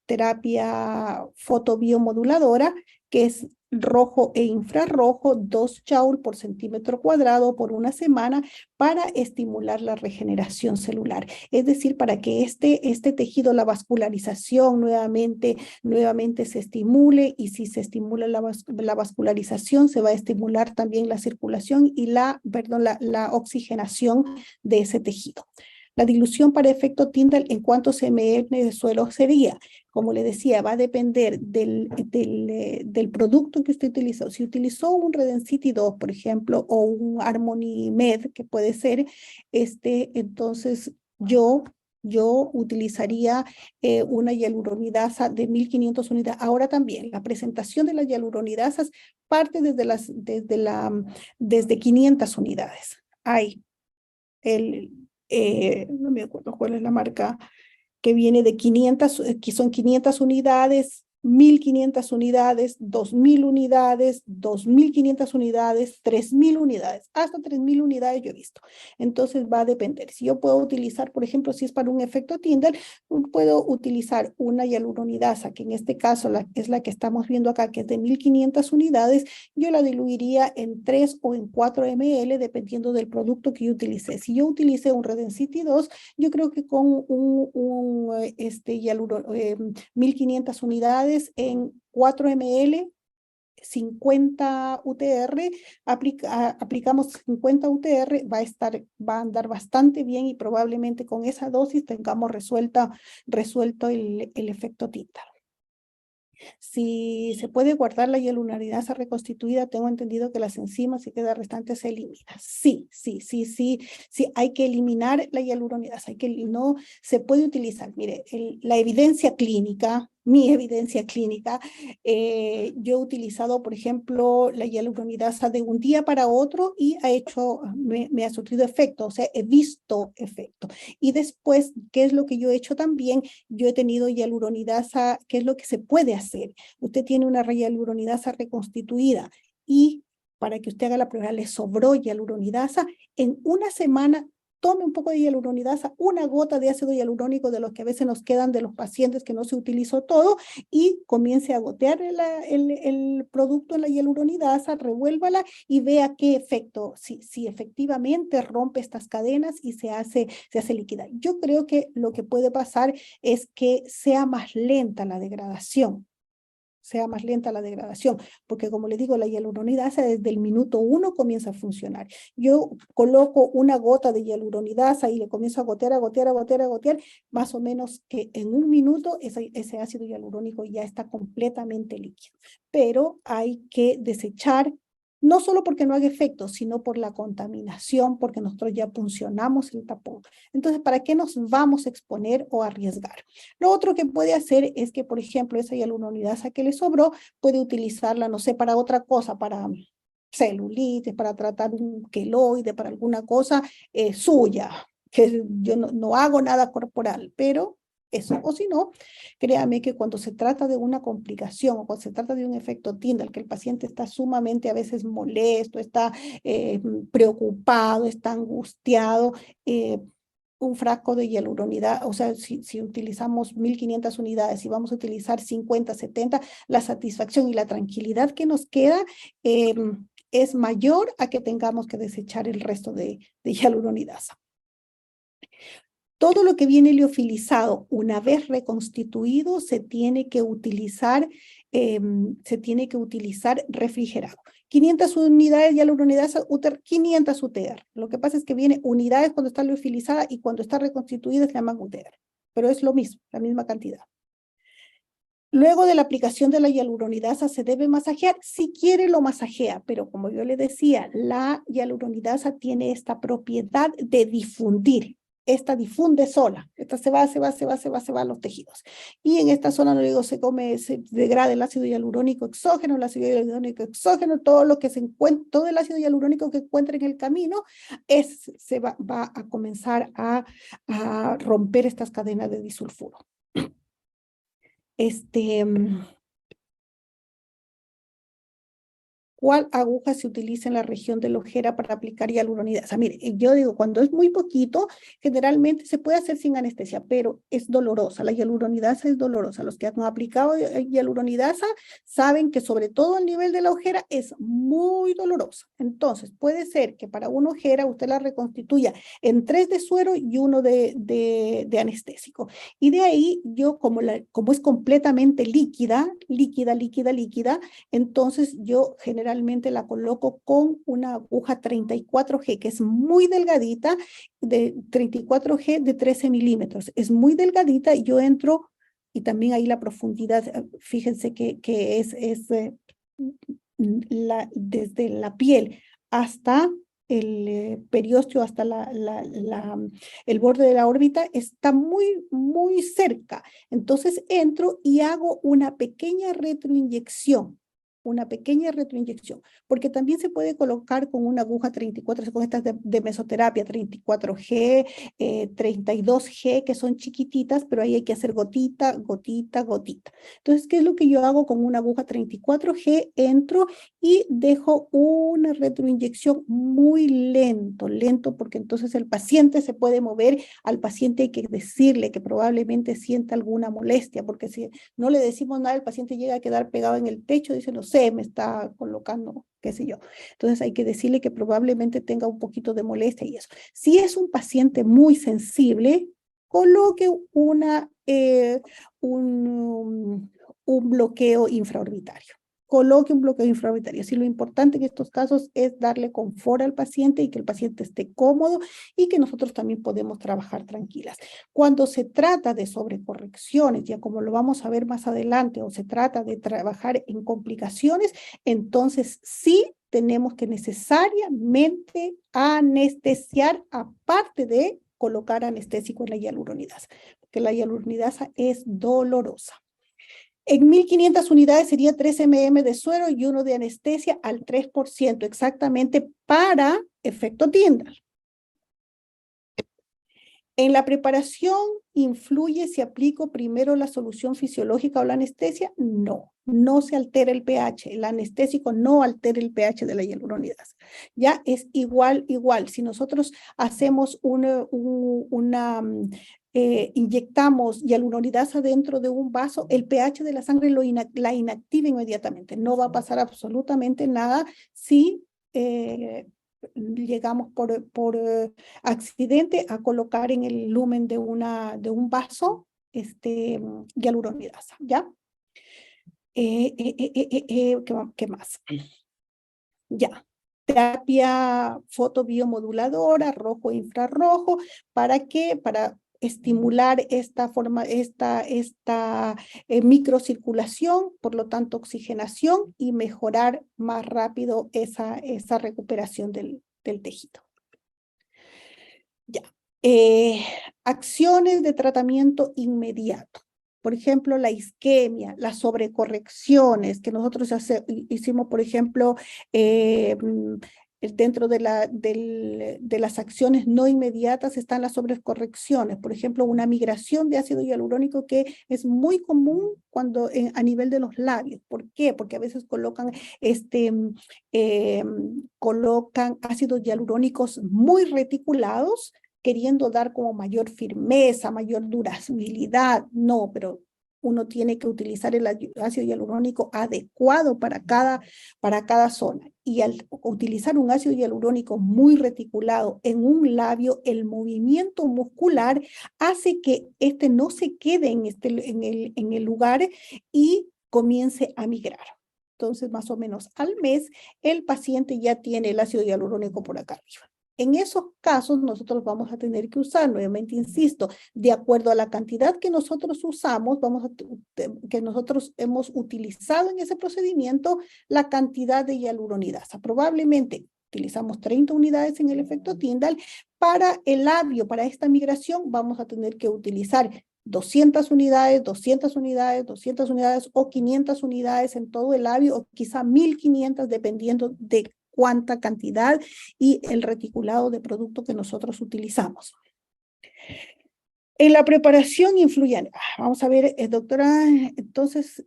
terapia fotobiomoduladora, que es rojo e infrarrojo, 2 joule por centímetro cuadrado por una semana, para estimular la regeneración celular. Es decir, para que este tejido, la vascularización nuevamente se estimule, y si se estimula la vascularización, se va a estimular también la circulación y la oxigenación de ese tejido. La dilución para efecto Tyndall, ¿en cuántos ml de suelo sería? Como le decía, va a depender del producto que usted utilizó. Si utilizó un Redensity 2, por ejemplo, o un Harmony Med, que puede ser, entonces yo utilizaría una hialuronidasa de 1500 unidades. Ahora también, la presentación de las hialuronidasas parte desde 500 unidades. Hay no me acuerdo cuál es la marca, que viene de 500, que son 500 unidades, 1500 unidades, 2000 unidades, 2500 unidades, 3000 unidades, hasta 3000 unidades yo he visto. Entonces va a depender. Si yo puedo utilizar, por ejemplo, si es para un efecto Tyndall, puedo utilizar una hialuronidasa, que en este caso es la que estamos viendo acá, que es de 1500 unidades. Yo la diluiría en 3 o en 4 ml, dependiendo del producto que yo utilicé. Si yo utilicé un Redensity 2, yo creo que con 1500 unidades en 4 ml, 50 UTR, aplicamos 50 UTR, va a andar bastante bien, y probablemente con esa dosis tengamos resuelto el efecto Tyndall. Si se puede guardar la hialuronidasa reconstituida, tengo entendido que las enzimas y quedas restantes se eliminan. Sí, hay que eliminar la hialuronidasa, no se puede utilizar. Mire, la evidencia clínica, mi evidencia clínica, yo he utilizado, por ejemplo, la hialuronidasa de un día para otro, y me ha surtido efecto, o sea, he visto efecto. Y después, ¿qué es lo que yo he hecho también? Yo he tenido hialuronidasa, ¿qué es lo que se puede hacer? Usted tiene una hialuronidasa reconstituida, y para que usted haga la prueba, le sobró hialuronidasa, en una semana tome un poco de hialuronidasa, una gota de ácido hialurónico, de los que a veces nos quedan de los pacientes que no se utilizó todo, y comience a gotear el producto en la hialuronidasa, revuélvala y vea qué efecto, si efectivamente rompe estas cadenas y se hace líquida. Yo creo que lo que puede pasar es que sea más lenta la degradación, porque como les digo, la hialuronidasa desde el minuto 1 comienza a funcionar. Yo coloco una gota de hialuronidasa y le comienzo a gotear, más o menos que en un minuto ese ácido hialurónico ya está completamente líquido. Pero hay que desechar, no solo porque no haga efecto, sino por la contaminación, porque nosotros ya puncionamos el tapón. Entonces, ¿para qué nos vamos a exponer o arriesgar? Lo otro que puede hacer es que, por ejemplo, esa hialuronidasa que le sobró, puede utilizarla, no sé, para otra cosa, para celulitis, para tratar un queloide, para alguna cosa suya, que yo no hago nada corporal, pero eso. O si no, créame que cuando se trata de una complicación, o cuando se trata de un efecto Tyndall, que el paciente está sumamente a veces molesto, está preocupado, está angustiado, un frasco de hialuronidasa, o sea, si utilizamos 1500 unidades y vamos a utilizar 50, 70, la satisfacción y la tranquilidad que nos queda es mayor a que tengamos que desechar el resto de hialuronidasa. Todo lo que viene liofilizado, una vez reconstituido, se tiene que utilizar refrigerado. 500 unidades de hialuronidasa, 500 UTR. Lo que pasa es que viene unidades cuando está liofilizada, y cuando está reconstituida se llaman UTR. Pero es lo mismo, la misma cantidad. Luego de la aplicación de la hialuronidasa se debe masajear. Si quiere lo masajea, pero como yo le decía, la hialuronidasa tiene esta propiedad de difundir. Esta difunde sola. Esta se va a los tejidos. Y en esta zona, no digo, se degrada el ácido hialurónico exógeno, el ácido hialurónico exógeno, todo lo que se encuentra, todo el ácido hialurónico que encuentra en el camino, va a comenzar a romper estas cadenas de disulfuro. ¿Cuál aguja se utiliza en la región de la ojera para aplicar hialuronidasa? Mire, yo digo, cuando es muy poquito, generalmente se puede hacer sin anestesia, pero es dolorosa. La hialuronidasa es dolorosa. Los que han aplicado hialuronidasa saben que sobre todo al nivel de la ojera es muy dolorosa. Entonces, puede ser que para una ojera usted la reconstituya en 3 de suero y 1 de anestésico. Y de ahí yo, como es completamente líquida, entonces yo generalmente la coloco con una aguja 34G, que es muy delgadita, de 34G de 13 milímetros. Es muy delgadita y yo entro, y también ahí la profundidad, fíjense que desde la piel hasta el periósteo, hasta el borde de la órbita, está muy, muy cerca. Entonces entro y hago una pequeña retroinyección, porque también se puede colocar con una aguja 34, con estas de mesoterapia, 34G, 32G, que son chiquititas, pero ahí hay que hacer gotita, gotita, gotita. Entonces, ¿qué es lo que yo hago con una aguja 34G? Entro y dejo una retroinyección muy lento, porque entonces el paciente se puede mover. Al paciente hay que decirle que probablemente sienta alguna molestia, porque si no le decimos nada, el paciente llega a quedar pegado en el techo, dice, no sé, me está colocando, qué sé yo. Entonces hay que decirle que probablemente tenga un poquito de molestia y eso. Si es un paciente muy sensible, coloque un bloqueo infraorbitario. Coloque un bloqueo infraorbitario. Sí, lo importante en estos casos es darle confort al paciente y que el paciente esté cómodo y que nosotros también podemos trabajar tranquilas. Cuando se trata de sobrecorrecciones, ya como lo vamos a ver más adelante, o se trata de trabajar en complicaciones, entonces sí tenemos que necesariamente anestesiar, aparte de colocar anestésico en la hialuronidasa, porque la hialuronidasa es dolorosa. En 1500 unidades sería 3 mm de suero y 1 de anestesia al 3%, exactamente para efecto Tyndall. En la preparación, ¿influye si aplico primero la solución fisiológica o la anestesia? No, no se altera el pH. El anestésico no altera el pH de la hialuronidasa. Ya es igual. Si nosotros hacemos inyectamos hialuronidasa dentro de un vaso, el pH de la sangre la inactiva inmediatamente. No va a pasar absolutamente nada si llegamos por accidente a colocar en el lumen de un vaso hialuronidasa, ¿ya? ¿Qué más? Ya. Terapia fotobiomoduladora, rojo e infrarrojo. ¿Para qué? Para estimular esta microcirculación, por lo tanto oxigenación, y mejorar más rápido esa recuperación del tejido. Ya. Acciones de tratamiento inmediato. Por ejemplo, la isquemia, las sobrecorrecciones que nosotros hicimos, por ejemplo, dentro de las acciones no inmediatas están las sobrecorrecciones. Por ejemplo, una migración de ácido hialurónico que es muy común a nivel de los labios. ¿Por qué? Porque a veces colocan ácidos hialurónicos muy reticulados, queriendo dar como mayor firmeza, mayor durabilidad. No, pero uno tiene que utilizar el ácido hialurónico adecuado para cada zona. Y al utilizar un ácido hialurónico muy reticulado en un labio, el movimiento muscular hace que este no se quede en el lugar y comience a migrar. Entonces, más o menos al mes, el paciente ya tiene el ácido hialurónico por acá arriba. En esos casos nosotros vamos a tener que usar, nuevamente insisto, de acuerdo a la cantidad que nosotros usamos, que nosotros hemos utilizado en ese procedimiento, la cantidad de hialuronidasa. Probablemente utilizamos 30 unidades en el efecto Tyndall. Para el labio, para esta migración, vamos a tener que utilizar 200 unidades, 200 unidades, 200 unidades o 500 unidades en todo el labio, o quizá 1500, dependiendo de cuánta cantidad y el reticulado de producto que nosotros utilizamos. En la preparación influyen, vamos a ver, doctora, entonces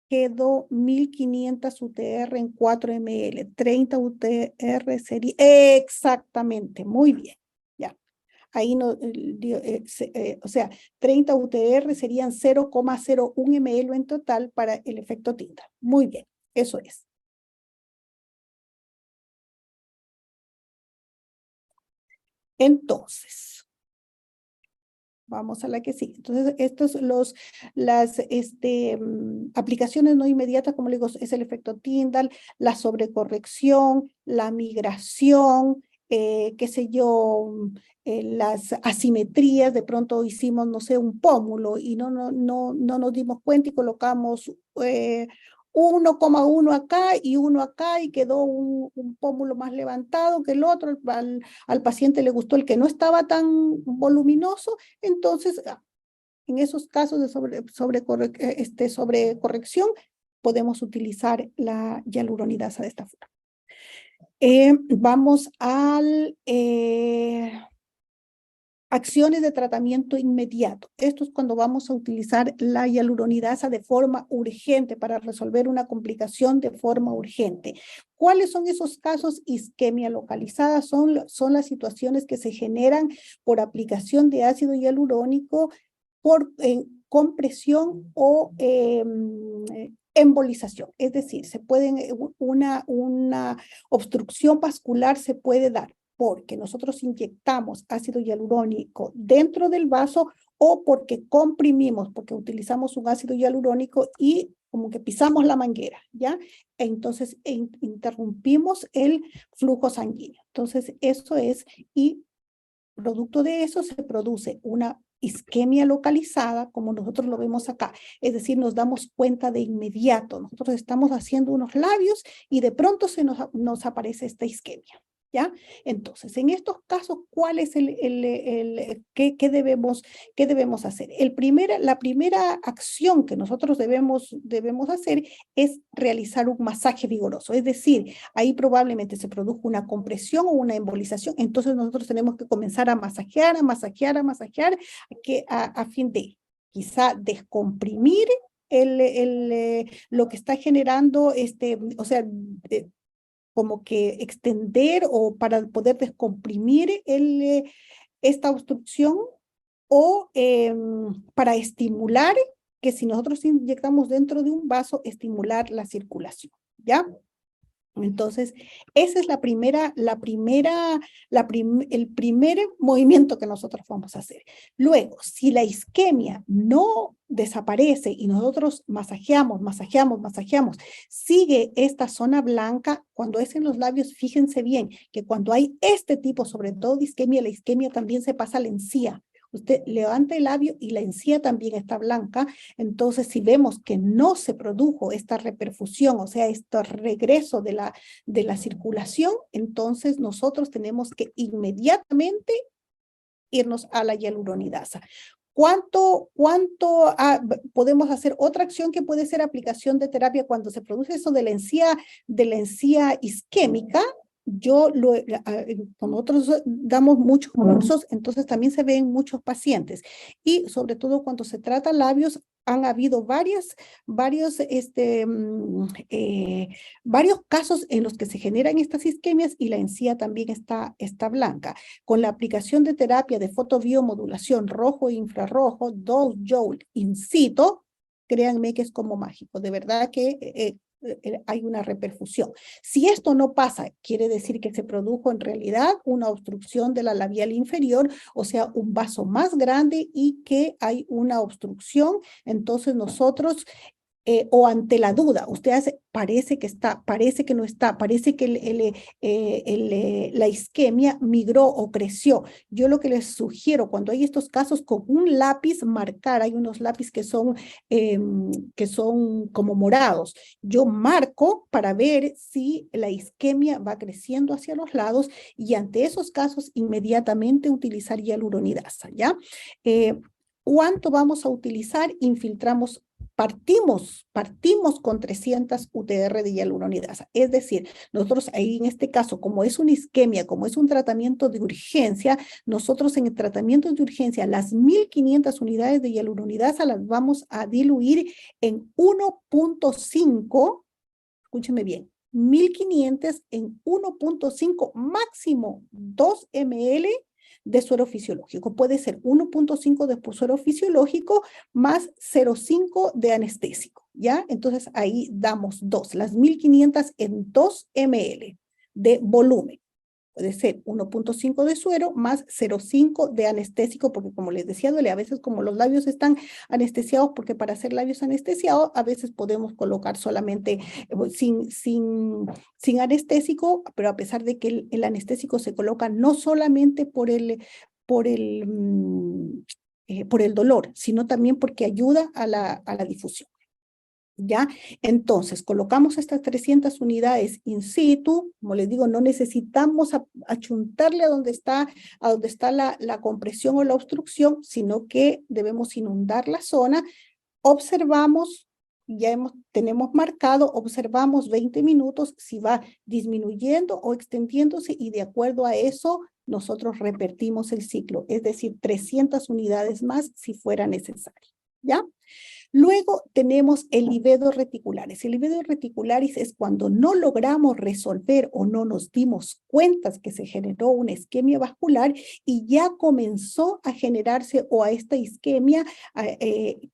quedó 1500 UTR en 4 ml, 30 UTR sería, exactamente, muy bien, ya. Ahí no, o sea, 30 UTR serían 0,01 ml en total para el efecto Tyndall. Muy bien, eso es. Entonces, vamos a la que sigue. Entonces, las aplicaciones no inmediatas, como le digo, es el efecto Tyndall, la sobrecorrección, la migración, qué sé yo, las asimetrías. De pronto hicimos, no sé, un pómulo y no nos dimos cuenta y colocamos 1,1 acá y 1 acá y quedó un pómulo más levantado que el otro. Al paciente le gustó el que no estaba tan voluminoso. Entonces, en esos casos de sobrecorrección, podemos utilizar la hialuronidasa de esta forma. Vamos al acciones de tratamiento inmediato. Esto es cuando vamos a utilizar la hialuronidasa de forma urgente para resolver una complicación de forma urgente. ¿Cuáles son esos casos? Isquemia localizada son las situaciones que se generan por aplicación de ácido hialurónico por compresión o embolización. Es decir, una obstrucción vascular se puede dar porque nosotros inyectamos ácido hialurónico dentro del vaso o porque comprimimos, porque utilizamos un ácido hialurónico y como que pisamos la manguera, ¿ya? Entonces interrumpimos el flujo sanguíneo. Entonces eso es, y producto de eso se produce una isquemia localizada, como nosotros lo vemos acá. Es decir, nos damos cuenta de inmediato. Nosotros estamos haciendo unos labios y de pronto nos aparece esta isquemia, ¿ya? Entonces, en estos casos, ¿cuál es qué debemos hacer? La primera acción que nosotros debemos hacer es realizar un masaje vigoroso. Es decir, ahí probablemente se produjo una compresión o una embolización. Entonces, nosotros tenemos que comenzar a masajear, a fin de quizá descomprimir lo que está generando, o sea, como que extender o para poder descomprimir esta obstrucción, o para estimular, que si nosotros inyectamos dentro de un vaso, estimular la circulación, ¿ya? Entonces, ese es el primer movimiento que nosotros vamos a hacer. Luego, si la isquemia no desaparece y nosotros masajeamos, sigue esta zona blanca. Cuando es en los labios, fíjense bien que cuando hay este tipo, sobre todo de isquemia, la isquemia también se pasa a la encía. Usted levanta el labio y la encía también está blanca. Entonces, si vemos que no se produjo esta reperfusión, o sea, este regreso de la circulación, entonces nosotros tenemos que inmediatamente irnos a la hialuronidasa. Podemos hacer otra acción que puede ser aplicación de terapia cuando se produce eso de la encía isquémica? Nosotros damos muchos cursos, entonces también se ven muchos pacientes, y sobre todo cuando se trata labios, han habido varios casos en los que se generan estas isquemias y la encía también está blanca. Con la aplicación de terapia de fotobiomodulación rojo e infrarrojo, 2 Joule in situ, créanme que es como mágico, de verdad que hay una reperfusión. Si esto no pasa, quiere decir que se produjo en realidad una obstrucción de la labial inferior, o sea, un vaso más grande y que hay una obstrucción. Entonces nosotros o ante la duda, usted hace, parece que está, parece que no está, parece que la isquemia migró o creció. Yo lo que les sugiero cuando hay estos casos, con un lápiz marcar, hay unos lápices que son como morados. Yo marco para ver si la isquemia va creciendo hacia los lados y ante esos casos inmediatamente utilizar hialuronidasa, ¿ya? ¿Cuánto vamos a utilizar? Infiltramos. Partimos con 300 UTR de hialuronidasa. Es decir, nosotros ahí en este caso, como es una isquemia, como es un tratamiento de urgencia, nosotros en el tratamiento de urgencia, las 1500 unidades de hialuronidasa las vamos a diluir en 1.5, escúcheme bien, 1500 en 1.5, máximo 2 ml de suero fisiológico. Puede ser 1.5 de suero fisiológico más 0.5 de anestésico, ¿ya? Entonces ahí damos 2, las 1500 en 2 ml de volumen. Puede ser 1.5 de suero más 0.5 de anestésico, porque como les decía, duele. A veces como los labios están anestesiados, porque para hacer labios anestesiados, a veces podemos colocar solamente sin anestésico, pero a pesar de que el anestésico se coloca no solamente por el dolor, sino también porque ayuda a la difusión. ¿Ya? Entonces, colocamos estas 300 unidades in situ, como les digo, no necesitamos achuntarle a donde está la compresión o la obstrucción, sino que debemos inundar la zona. Observamos, tenemos marcado, observamos 20 minutos si va disminuyendo o extendiéndose y de acuerdo a eso nosotros repetimos el ciclo, es decir, 300 unidades más si fuera necesario, ¿ya? Luego tenemos el livedo reticularis. El livedo reticularis es cuando no logramos resolver o no nos dimos cuenta que se generó una isquemia vascular y ya comenzó a generarse o a esta isquemia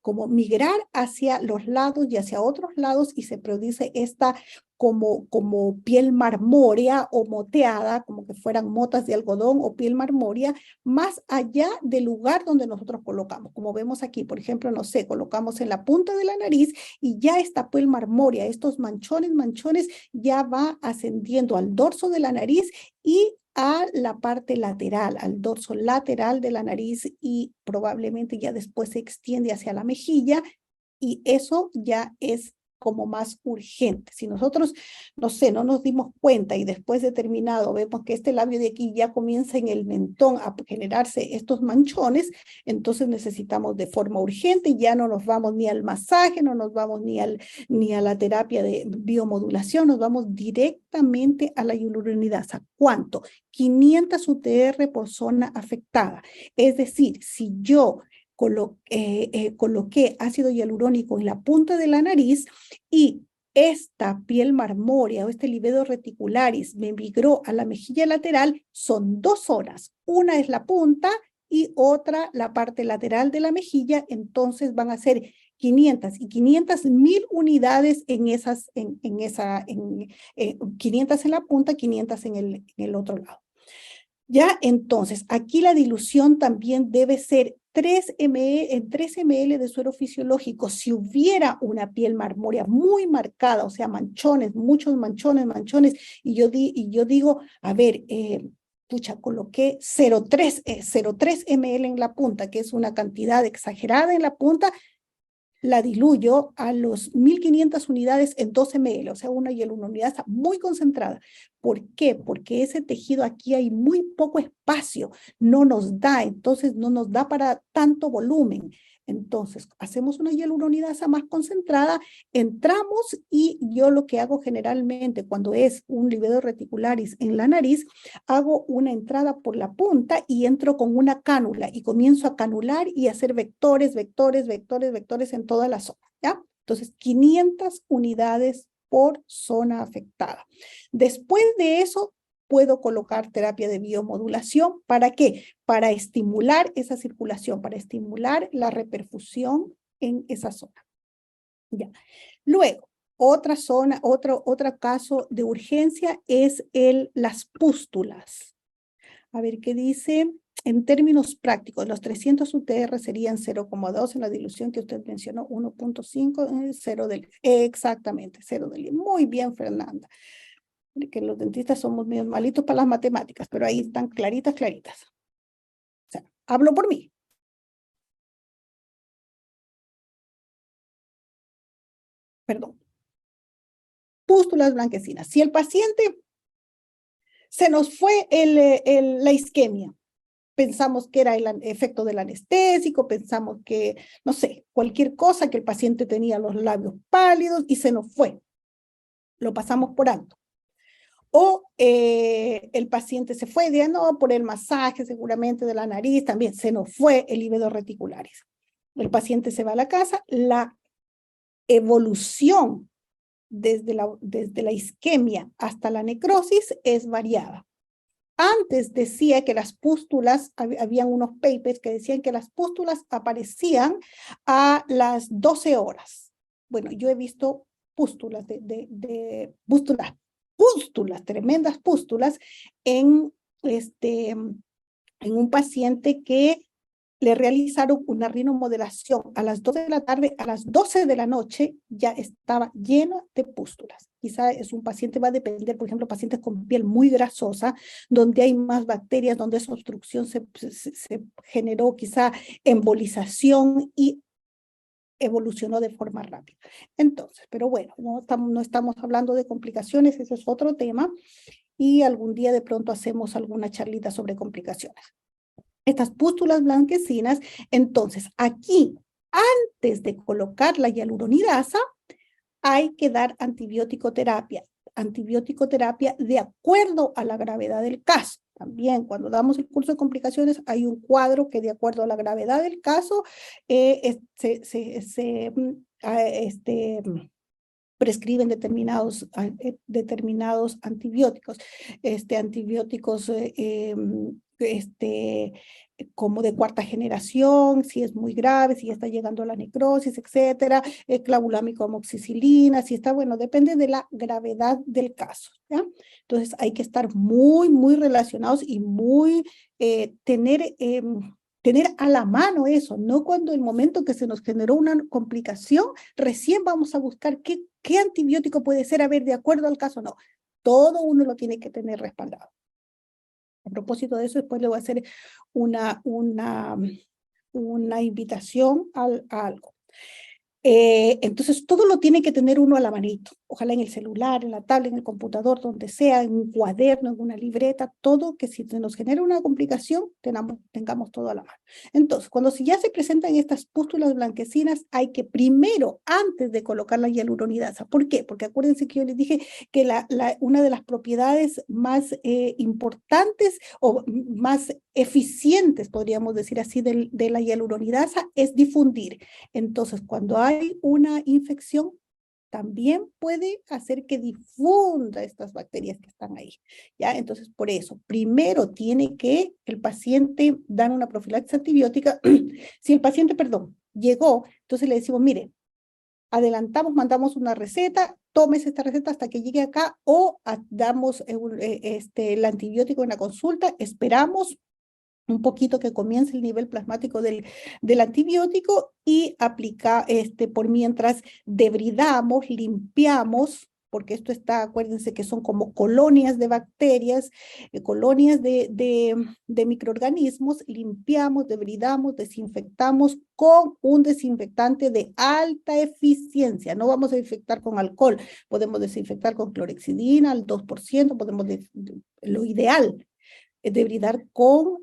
como migrar hacia los lados y hacia otros lados y se produce esta como piel marmórea o moteada, como que fueran motas de algodón o piel marmórea, más allá del lugar donde nosotros colocamos. Como vemos aquí, por ejemplo, no sé, colocamos en la punta de la nariz y ya esta piel marmórea, estos manchones, ya va ascendiendo al dorso de la nariz y a la parte lateral, al dorso lateral de la nariz y probablemente ya después se extiende hacia la mejilla y eso ya es como más urgente. Si nosotros, no sé, no nos dimos cuenta y después de terminado vemos que este labio de aquí ya comienza en el mentón a generarse estos manchones, entonces necesitamos de forma urgente, ya no nos vamos ni al masaje, no nos vamos ni a la terapia de biomodulación, nos vamos directamente a la hialuronidasa. ¿Cuánto? 500 UTR por zona afectada. Es decir, si yo coloqué ácido hialurónico en la punta de la nariz y esta piel marmórea o este livedo reticularis me migró a la mejilla lateral, son 2 horas. Una es la punta y otra la parte lateral de la mejilla, entonces van a ser 500 y 500, 1000 unidades en 500 en la punta, 500 en el otro lado. Ya, entonces, aquí la dilución también debe ser 3 ml de suero fisiológico. Si hubiera una piel marmórea muy marcada, o sea, manchones, muchos manchones, y yo digo, a ver, pucha, coloqué 0.3 ml en la punta, que es una cantidad exagerada en la punta, la diluyo a los 1500 unidades en 12 ml, o sea, una hialuronidasa muy concentrada. ¿Por qué? Porque ese tejido aquí hay muy poco espacio, no nos da, entonces no nos da para tanto volumen. Entonces, hacemos una hialuronidasa más concentrada, entramos y yo lo que hago generalmente cuando es un livedo reticularis en la nariz, hago una entrada por la punta y entro con una cánula y comienzo a canular y hacer vectores en toda la zona, ¿ya? Entonces, 500 unidades por zona afectada. Después de eso, puedo colocar terapia de biomodulación. ¿Para qué? Para estimular esa circulación, para estimular la reperfusión en esa zona. Ya. Luego, otra zona, otro caso de urgencia es las pústulas. A ver qué dice. en términos prácticos, los 300 UTR serían 0,2 en la dilución que usted mencionó, 1,5, 0 del, exactamente, 0 del. Muy bien, Fernanda. Que los dentistas somos medio malitos para las matemáticas, pero ahí están claritas, claritas. O sea, hablo por mí. Perdón. Pústulas blanquecinas. Si el paciente se nos fue la isquemia, pensamos que era el efecto del anestésico, pensamos que, no sé, cualquier cosa, que el paciente tenía los labios pálidos y se nos fue. Lo pasamos por alto. O el paciente se fue, de no, por el masaje seguramente de la nariz, también se nos fue el líquido reticularis. El paciente se va a la casa, la evolución desde la isquemia hasta la necrosis es variada. Antes decía que las pústulas, habían unos papers que decían que las pústulas aparecían a las 12 horas. Bueno, yo he visto pústulas pústulas, tremendas pústulas en un paciente que le realizaron una rinomodelación a las 2 de la tarde, a las 12 de la noche ya estaba lleno de pústulas. Quizá es un paciente, va a depender, por ejemplo, pacientes con piel muy grasosa, donde hay más bacterias, donde esa obstrucción se generó quizá embolización y evolucionó de forma rápida. Entonces, pero bueno, no estamos hablando de complicaciones, ese es otro tema, y algún día de pronto hacemos alguna charlita sobre complicaciones. Estas pústulas blanquecinas, entonces aquí, antes de colocar la hialuronidasa, hay que dar antibiótico terapia de acuerdo a la gravedad del caso. También cuando damos el curso de complicaciones hay un cuadro que de acuerdo a la gravedad del caso prescriben determinados antibióticos, antibióticos como de cuarta generación, si es muy grave, si ya está llegando a la necrosis, etcétera, clavulámico amoxicilina, si está, bueno, depende de la gravedad del caso, ¿ya? Entonces hay que estar muy, muy relacionados y muy, tener a la mano eso, no cuando el momento que se nos generó una complicación, recién vamos a buscar qué antibiótico puede ser, a ver, de acuerdo al caso, no. Todo uno lo tiene que tener respaldado. A propósito de eso, después le voy a hacer una invitación a algo. Entonces, todo lo tiene que tener uno a la manito. Ojalá en el celular, en la tablet, en el computador, donde sea, en un cuaderno, en una libreta, todo que si se nos genera una complicación, tengamos todo a la mano. Entonces, si ya se presentan estas pústulas blanquecinas, hay que primero, antes de colocar la hialuronidasa. ¿Por qué? Porque acuérdense que yo les dije que una de las propiedades más importantes o más eficientes, podríamos decir así, de la hialuronidasa es difundir. Entonces, cuando hay una infección, también puede hacer que difunda estas bacterias que están ahí, ¿ya? Entonces, por eso, primero tiene que el paciente dar una profilaxis antibiótica. Si el paciente, perdón, llegó, entonces le decimos, mire, adelantamos, mandamos una receta, tómese esta receta hasta que llegue acá, o damos el antibiótico en la consulta, esperamos un poquito que comience el nivel plasmático del antibiótico y por mientras debridamos, limpiamos, porque esto está, acuérdense que son como colonias de bacterias, colonias de microorganismos, limpiamos, debridamos, desinfectamos con un desinfectante de alta eficiencia. No vamos a desinfectar con alcohol, podemos desinfectar con clorexidina al 2%, lo ideal debridar con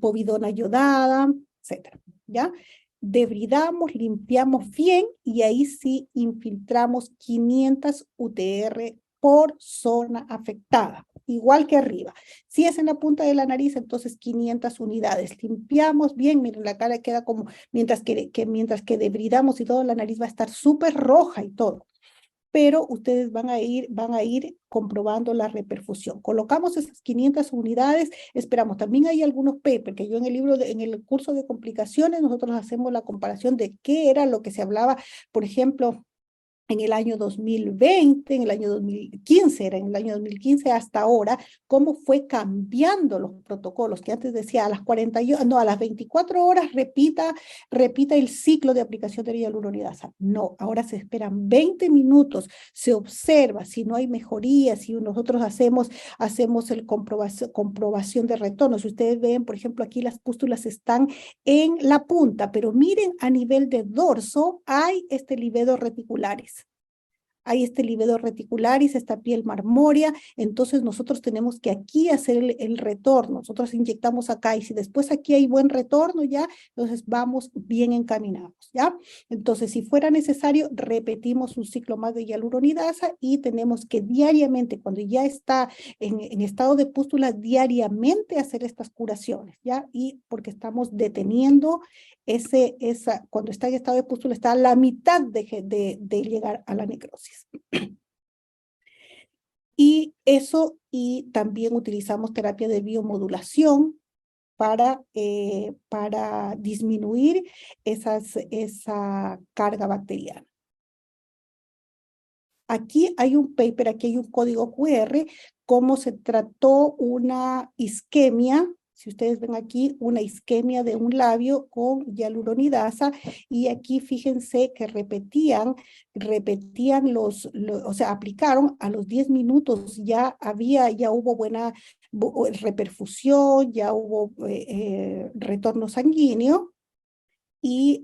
povidona yodada, etcétera, ¿ya? Debridamos, limpiamos bien y ahí sí infiltramos 500 UTR por zona afectada, igual que arriba. Si es en la punta de la nariz, entonces 500 unidades. Limpiamos bien, miren, la cara queda como, mientras que debridamos y todo, la nariz va a estar súper roja y todo. Pero ustedes van a ir comprobando la reperfusión. Colocamos esas 500 unidades, esperamos. También hay algunos papers que yo en el libro, en el curso de complicaciones, nosotros hacemos la comparación de qué era lo que se hablaba, por ejemplo, en el año 2020, en el año 2015, era en el año 2015 hasta ahora, cómo fue cambiando los protocolos, que antes decía a las no, a las 24 horas repita el ciclo de aplicación de hialuronidasa. No, ahora se esperan 20 minutos, se observa si no hay mejoría, si nosotros hacemos el comprobación de retorno. Si ustedes ven, por ejemplo, aquí las pústulas están en la punta, pero miren a nivel de dorso hay libedo reticulares. Hay libedo reticularis, esta piel marmórea, entonces nosotros tenemos que aquí hacer el retorno, nosotros inyectamos acá y si después aquí hay buen retorno ya, entonces vamos bien encaminados, ¿ya? Entonces si fuera necesario, repetimos un ciclo más de hialuronidasa y tenemos que diariamente, cuando ya está en estado de pústula, diariamente hacer estas curaciones, ¿ya? Y porque estamos deteniendo cuando está en estado de pústula, está a la mitad de llegar a la necrosis. Y también utilizamos terapia de biomodulación para disminuir esa carga bacteriana. Aquí hay un paper, aquí hay un código QR, cómo se trató una isquemia. Si ustedes ven aquí, una isquemia de un labio con hialuronidasa, y aquí fíjense que repetían o sea, aplicaron a los 10 minutos, ya hubo buena reperfusión, ya hubo retorno sanguíneo, y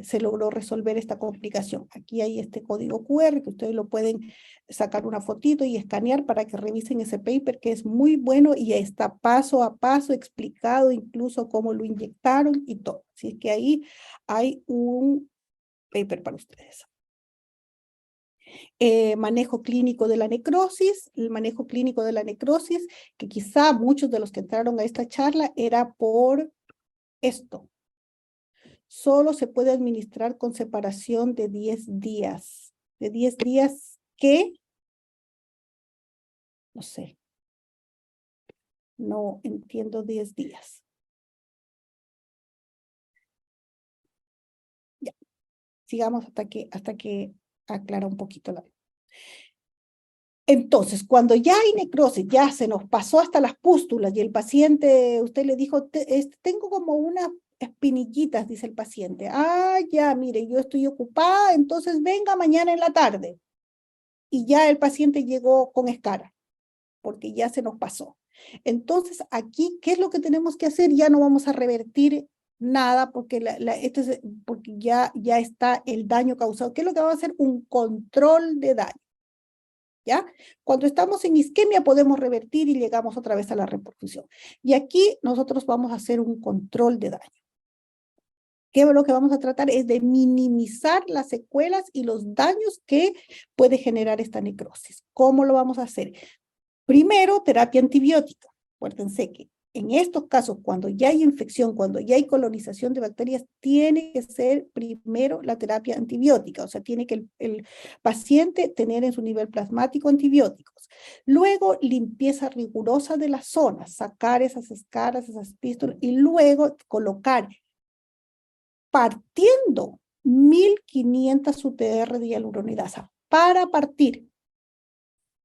se logró resolver esta complicación. Aquí hay este código QR que ustedes lo pueden sacar una fotito y escanear para que revisen ese paper, que es muy bueno y está paso a paso explicado, incluso cómo lo inyectaron y todo. Así que ahí hay un paper para ustedes. Manejo clínico de la necrosis. El manejo clínico de la necrosis, que quizá muchos de los que entraron a esta charla era por esto. Solo se puede administrar con separación de 10 días. De 10 días que, no sé, no entiendo 10 días. Ya, sigamos hasta que aclara un poquito la. Entonces, cuando ya hay necrosis, ya se nos pasó hasta las pústulas y el paciente, usted le dijo, tengo como unas espinillitas, dice el paciente. Ah, ya, mire, yo estoy ocupada, entonces venga mañana en la tarde. Y ya el paciente llegó con escara, porque ya se nos pasó. Entonces, aquí, ¿qué es lo que tenemos que hacer? Ya no vamos a revertir nada porque, porque ya está el daño causado. ¿Qué es lo que vamos a hacer? Un control de daño. ¿Ya? Cuando estamos en isquemia podemos revertir y llegamos otra vez a la reperfusión. Y aquí nosotros vamos a hacer un control de daño. ¿Qué es lo que vamos a tratar? Es de minimizar las secuelas y los daños que puede generar esta necrosis. ¿Cómo lo vamos a hacer? Primero, terapia antibiótica. Acuérdense que en estos casos, cuando ya hay infección, cuando ya hay colonización de bacterias, tiene que ser primero la terapia antibiótica, o sea, tiene que el paciente tener en su nivel plasmático antibióticos. Luego, limpieza rigurosa de la zona, sacar esas escaras, esas pístulas, y luego colocar, partiendo 1500 UTR de hialuronidasa, para partir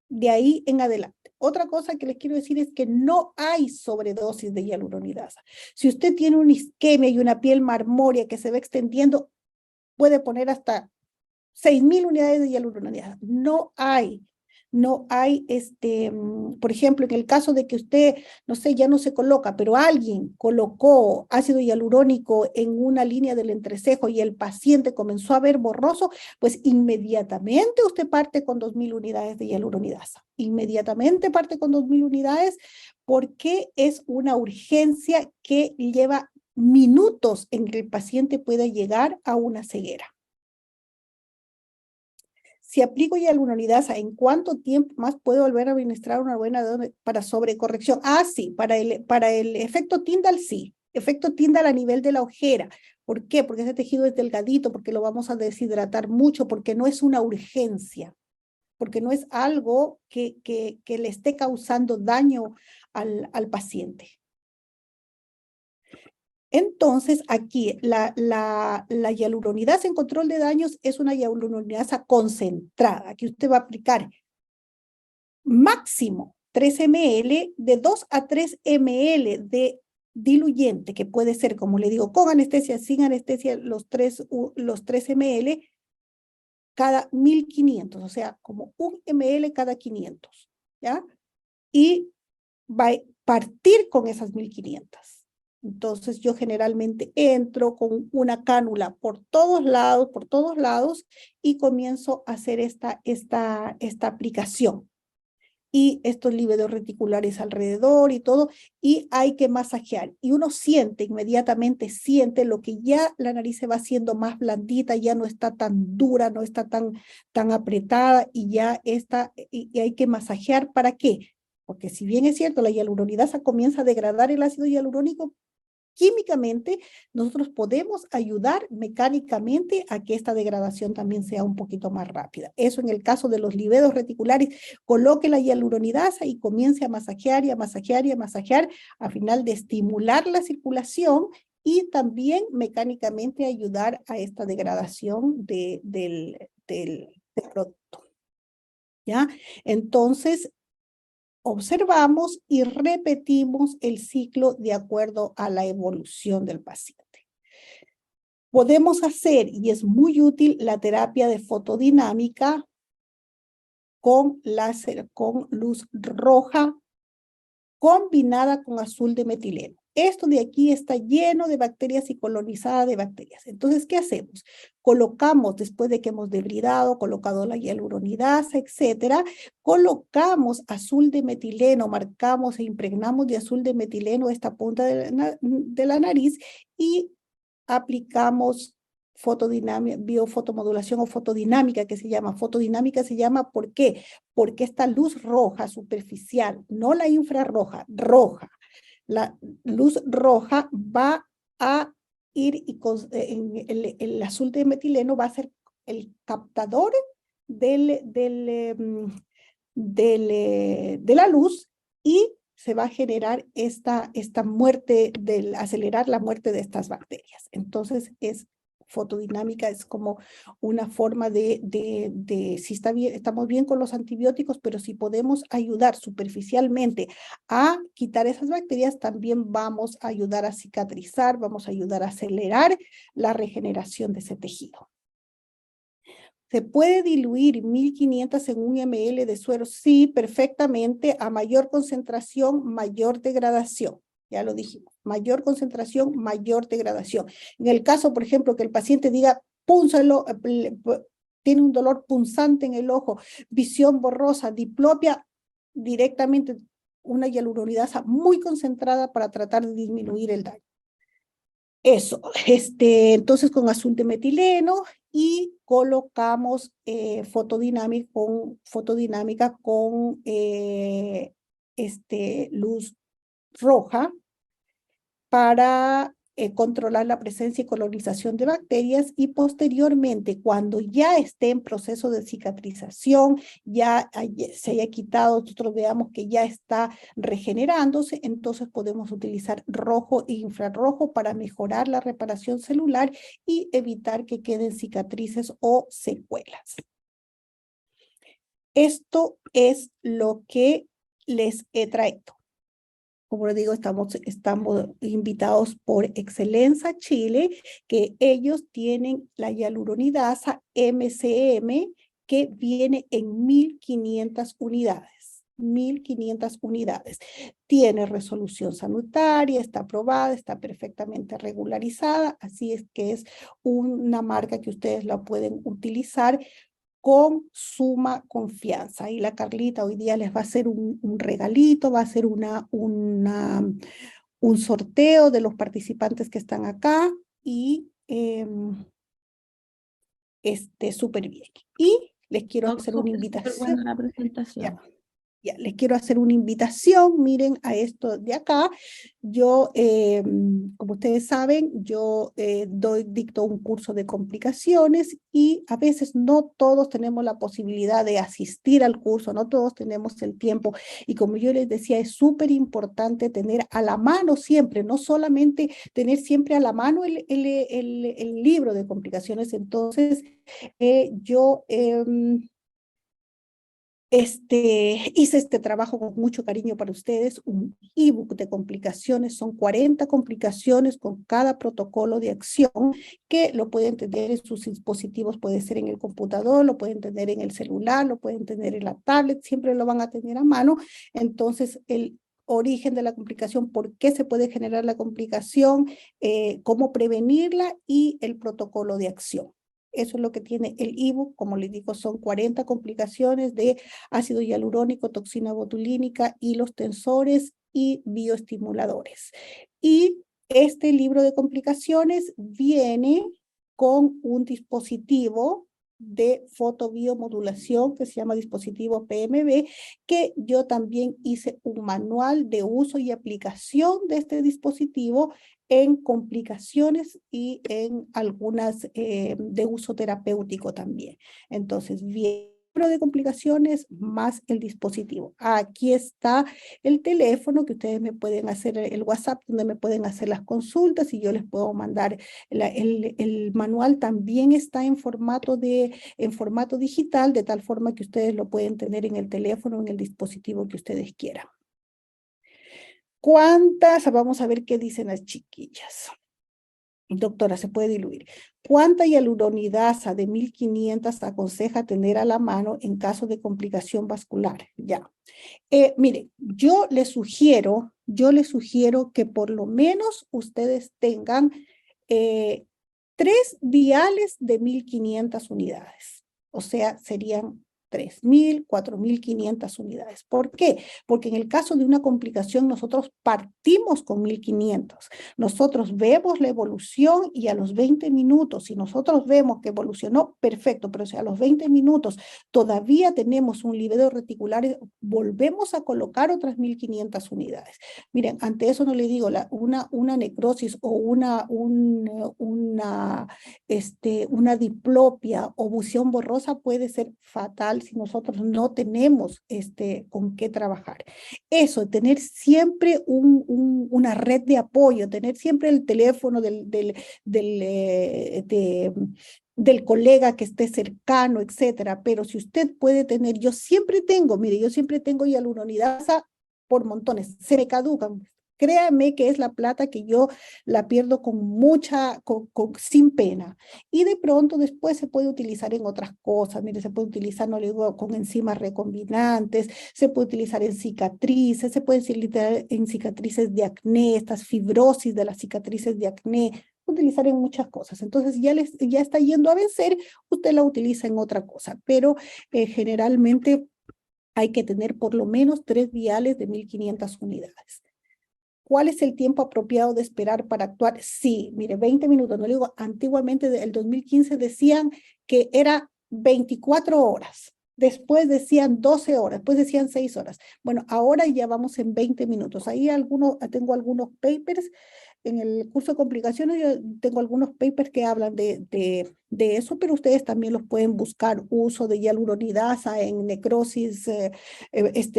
de ahí en adelante. Otra cosa que les quiero decir es que no hay sobredosis de hialuronidasa. Si usted tiene una isquemia y una piel marmórea que se va extendiendo, puede poner hasta 6.000 unidades de hialuronidasa. No hay, por ejemplo, en el caso de que usted, no sé, ya no se coloca, pero alguien colocó ácido hialurónico en una línea del entrecejo y el paciente comenzó a ver borroso, pues inmediatamente usted parte con 2.000 unidades de hialuronidasa. Inmediatamente parte con 2.000 unidades porque es una urgencia que lleva minutos en que el paciente pueda llegar a una ceguera. Si aplico hialuronidasa, ¿en cuánto tiempo más puedo volver a administrar una buena dosis para sobrecorrección? Ah, sí, para el efecto Tyndall, sí. Efecto Tyndall a nivel de la ojera. ¿Por qué? Porque ese tejido es delgadito, porque lo vamos a deshidratar mucho, porque no es una urgencia, porque no es algo que le esté causando daño al paciente. Entonces, aquí la hialuronidasa en control de daños es una hialuronidasa concentrada. Aquí usted va a aplicar máximo 3 ml, de 2 a 3 ml de diluyente, que puede ser, como le digo, con anestesia, sin anestesia, los 3 ml cada 1500, o sea, como 1 ml cada 500, ¿ya? Y va a partir con esas 1500. Entonces yo generalmente entro con una cánula por todos lados, y comienzo a hacer esta aplicación. Y estos líbedos reticulares alrededor y todo, y hay que masajear. Y uno inmediatamente siente lo que ya la nariz se va haciendo más blandita, ya no está tan dura, no está tan apretada, y ya está, y hay que masajear. ¿Para qué? Porque si bien es cierto, la hialuronidasa comienza a degradar el ácido hialurónico, químicamente nosotros podemos ayudar mecánicamente a que esta degradación también sea un poquito más rápida. Eso en el caso de los líbedos reticulares, coloque la hialuronidasa y comience a masajear y a masajear y a masajear, a final de estimular la circulación y también mecánicamente ayudar a esta degradación del producto. ¿Ya? Entonces, observamos y repetimos el ciclo de acuerdo a la evolución del paciente. Podemos hacer, y es muy útil, la terapia de fotodinámica con láser, con luz roja, combinada con azul de metileno. Esto de aquí está lleno de bacterias y colonizada de bacterias. Entonces, ¿qué hacemos? Colocamos, después de que hemos debridado, colocado la hialuronidasa, etcétera, colocamos azul de metileno, marcamos e impregnamos de azul de metileno esta punta de la nariz, y aplicamos biofotomodulación o fotodinámica, que se llama. Fotodinámica se llama, ¿por qué? Porque esta luz roja superficial, no la infrarroja, roja, la luz roja va a ir y el azul de metileno va a ser el captador de la luz, y se va a generar esta muerte, acelerar la muerte de estas bacterias. Entonces fotodinámica es como una forma si estamos bien con los antibióticos, pero si podemos ayudar superficialmente a quitar esas bacterias, también vamos a ayudar a cicatrizar, vamos a ayudar a acelerar la regeneración de ese tejido. ¿Se puede diluir 1500 en 1 ml de suero? Sí, perfectamente. A mayor concentración, mayor degradación. Ya lo dijimos. Mayor concentración, mayor degradación. En el caso, por ejemplo, que el paciente diga, púnsalo, tiene un dolor punzante en el ojo, visión borrosa, diplopia, directamente una hialuronidasa muy concentrada para tratar de disminuir el daño. Eso, entonces con azul de metileno, y colocamos fotodinámica con luz roja para controlar la presencia y colonización de bacterias, y posteriormente, cuando ya esté en proceso de cicatrización, ya se haya quitado, nosotros veamos que ya está regenerándose, entonces podemos utilizar rojo e infrarrojo para mejorar la reparación celular y evitar que queden cicatrices o secuelas. Esto es lo que les he traído. Como les digo, estamos invitados por Excelencia Chile, que ellos tienen la hialuronidasa MCM, que viene en 1500 unidades. 1500 unidades. Tiene resolución sanitaria, está aprobada, está perfectamente regularizada, así es que es una marca que ustedes la pueden utilizar con suma confianza. Y la Carlita hoy día les va a hacer un regalito, va a hacer un sorteo de los participantes que están acá, y súper bien. Y les quiero hacer una Súper invitación. buena la presentación. Ya. Ya, les quiero hacer una invitación, miren a esto de acá. Yo, como ustedes saben, yo dicto un curso de complicaciones y a veces no todos tenemos la posibilidad de asistir al curso, no todos tenemos el tiempo. Y como yo les decía, es súper importante tener a la mano siempre, no solamente tener siempre a la mano el libro de complicaciones. Entonces, yo... hice este trabajo con mucho cariño para ustedes, un ebook de complicaciones, son 40 complicaciones con cada protocolo de acción que lo pueden tener en sus dispositivos, puede ser en el computador, lo pueden tener en el celular, lo pueden tener en la tablet, siempre lo van a tener a mano. Entonces, el origen de la complicación, por qué se puede generar la complicación, cómo prevenirla y el protocolo de acción. Eso es lo que tiene el ebook. Como les digo, son 40 complicaciones de ácido hialurónico, toxina botulínica, hilos tensores y bioestimuladores. Y este libro de complicaciones viene con un dispositivo de fotobiomodulación que se llama dispositivo PMB, que yo también hice un manual de uso y aplicación de este dispositivo en complicaciones y en algunas de uso terapéutico también. Entonces, bien, libro de complicaciones más el dispositivo. Aquí está el teléfono que ustedes me pueden hacer, el WhatsApp donde me pueden hacer las consultas y yo les puedo mandar el manual. También está en formato digital, de tal forma que ustedes lo pueden tener en el teléfono, en el dispositivo que ustedes quieran. ¿Cuántas? Vamos a ver qué dicen las chiquillas. Doctora, se puede diluir. ¿Cuánta hialuronidasa de 1500 aconseja tener a la mano en caso de complicación vascular? Ya. Mire, yo les sugiero que por lo menos ustedes tengan 3 viales de 1500 unidades. O sea, serían 3000, 4500 unidades. ¿Por qué? Porque en el caso de una complicación nosotros partimos con 1500. Nosotros vemos la evolución y a los 20 minutos, si nosotros vemos que evolucionó, perfecto, pero si a los 20 minutos todavía tenemos un livedo reticular, volvemos a colocar otras 1500 unidades. Miren, ante eso no le digo, una necrosis o una diplopia o bución borrosa puede ser fatal si nosotros no tenemos con qué trabajar. Eso, tener siempre una red de apoyo, tener siempre el teléfono del colega que esté cercano, etcétera. Pero si usted puede tener, yo siempre tengo hialuronidasa por montones, se me caducan. Créame que es la plata que yo la pierdo sin pena. Y de pronto después se puede utilizar en otras cosas. Mire, se puede utilizar, no le digo, con enzimas recombinantes, se puede utilizar en cicatrices, se puede utilizar en cicatrices de acné, estas fibrosis de las cicatrices de acné, utilizar en muchas cosas. Entonces ya está yendo a vencer, usted la utiliza en otra cosa, pero generalmente hay que tener por lo menos 3 viales de 1500 unidades. ¿Cuál es el tiempo apropiado de esperar para actuar? Sí, mire, 20 minutos, no le digo, antiguamente, del 2015 decían que era 24 horas, después decían 12 horas, después decían 6 horas. Bueno, ahora ya vamos en 20 minutos. Ahí tengo algunos papers en el curso de complicaciones, yo tengo algunos papers que hablan de eso, pero ustedes también los pueden buscar, uso de hialuronidasa en necrosis, en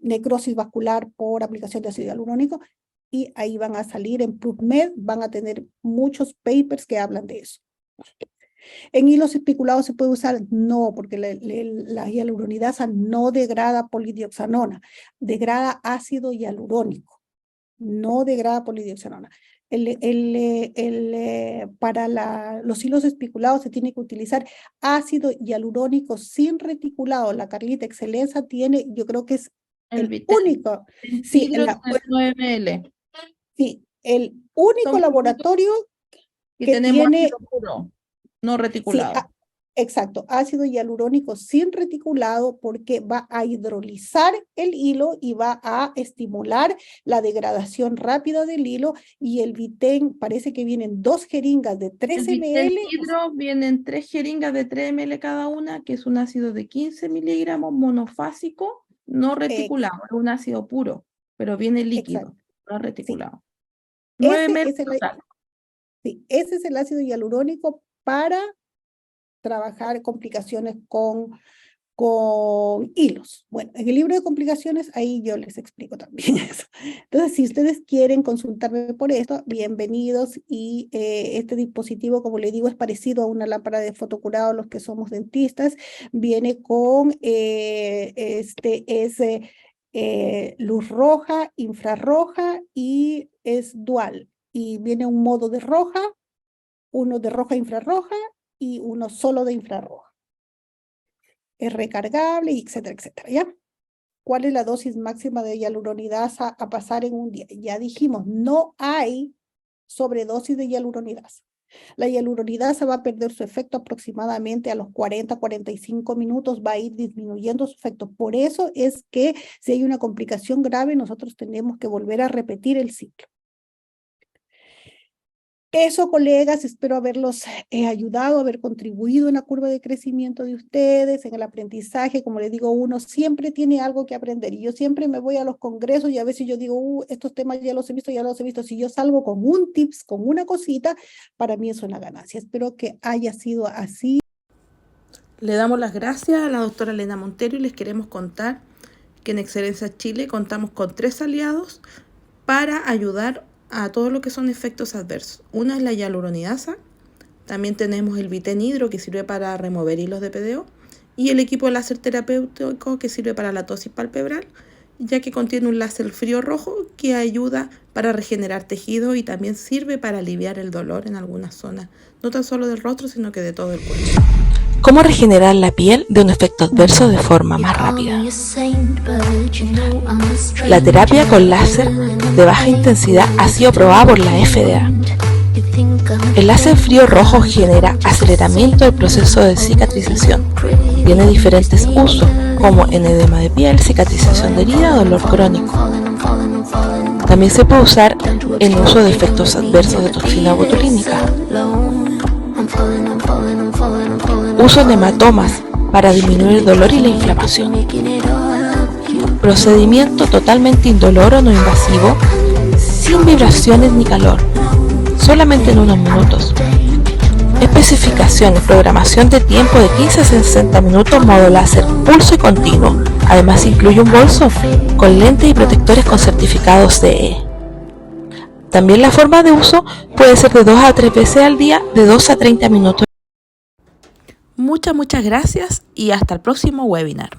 necrosis vascular por aplicación de ácido hialurónico, y ahí van a salir en PubMed, van a tener muchos papers que hablan de eso. ¿En hilos espiculados se puede usar? No, porque la hialuronidasa no degrada polidioxanona, degrada ácido hialurónico. No degrada polidioxanona. Para los hilos espiculados se tiene que utilizar ácido hialurónico sin reticulado. La Carlita Excelenza tiene, yo creo que es el único. Sí, sí, el único laboratorio y que tenemos tiene. ácido puro, no Sí, reticulado. Exacto, ácido hialurónico sin reticulado porque va a hidrolizar el hilo y va a estimular la degradación rápida del hilo, y el Vitén parece que vienen 2 jeringas de 3 El Vitén ml. Hidro vienen 3 jeringas de 3 ml cada una, que es un ácido de 15 miligramos monofásico, no reticulado, es un ácido puro, pero viene líquido, Exacto, no sí. reticulado. 9 Ese ml es el, total. sí, ese es el ácido hialurónico para trabajar complicaciones con hilos. Bueno, en el libro de complicaciones, ahí yo les explico también eso. Entonces, si ustedes quieren consultarme por esto, bienvenidos. Y este dispositivo, como le digo, es parecido a una lámpara de fotocurado, los que somos dentistas. Viene con, luz roja, infrarroja, y es dual. Y viene un modo de roja, uno de roja infrarroja y uno solo de infrarroja. Es recargable, etcétera, etcétera, ¿ya? ¿Cuál es la dosis máxima de hialuronidasa a pasar en un día? Ya dijimos, no hay sobredosis de hialuronidasa. La hialuronidasa va a perder su efecto aproximadamente a los 40-45 minutos, va a ir disminuyendo su efecto. Por eso es que si hay una complicación grave, nosotros tenemos que volver a repetir el ciclo. Eso, colegas, espero haberlos ayudado, haber contribuido en la curva de crecimiento de ustedes, en el aprendizaje. Como les digo, uno siempre tiene algo que aprender, y yo siempre me voy a los congresos y a veces yo digo, estos temas ya los he visto, ya los he visto. Si yo salgo con un tips, con una cosita, para mí es una ganancia. Espero que haya sido así. Le damos las gracias a la doctora Elena Montero y les queremos contar que en Excelencia Chile contamos con 3 aliados para ayudar a todo lo que son efectos adversos. Una es la hialuronidasa, también tenemos el Vitén Hidro, que sirve para remover hilos de PDO, y el equipo de láser terapéutico, que sirve para la tosis palpebral, ya que contiene un láser frío rojo que ayuda para regenerar tejido y también sirve para aliviar el dolor en algunas zonas, no tan solo del rostro, sino que de todo el cuerpo. ¿Cómo regenerar la piel de un efecto adverso de forma más rápida? La terapia con láser de baja intensidad ha sido probada por la FDA. El láser frío rojo genera aceleramiento del proceso de cicatrización. Tiene diferentes usos, como en edema de piel, cicatrización de herida, dolor crónico. También se puede usar en uso de efectos adversos de toxina botulínica. Uso en hematomas para disminuir el dolor y la inflamación. Procedimiento totalmente indoloro, no invasivo, sin vibraciones ni calor, solamente en unos minutos. Especificaciones: programación de tiempo de 15 a 60 minutos, modo láser, pulso y continuo. Además incluye un bolso con lentes y protectores con certificados CE. También la forma de uso puede ser de 2 a 3 veces al día, de 2 a 30 minutos. Muchas gracias y hasta el próximo webinar.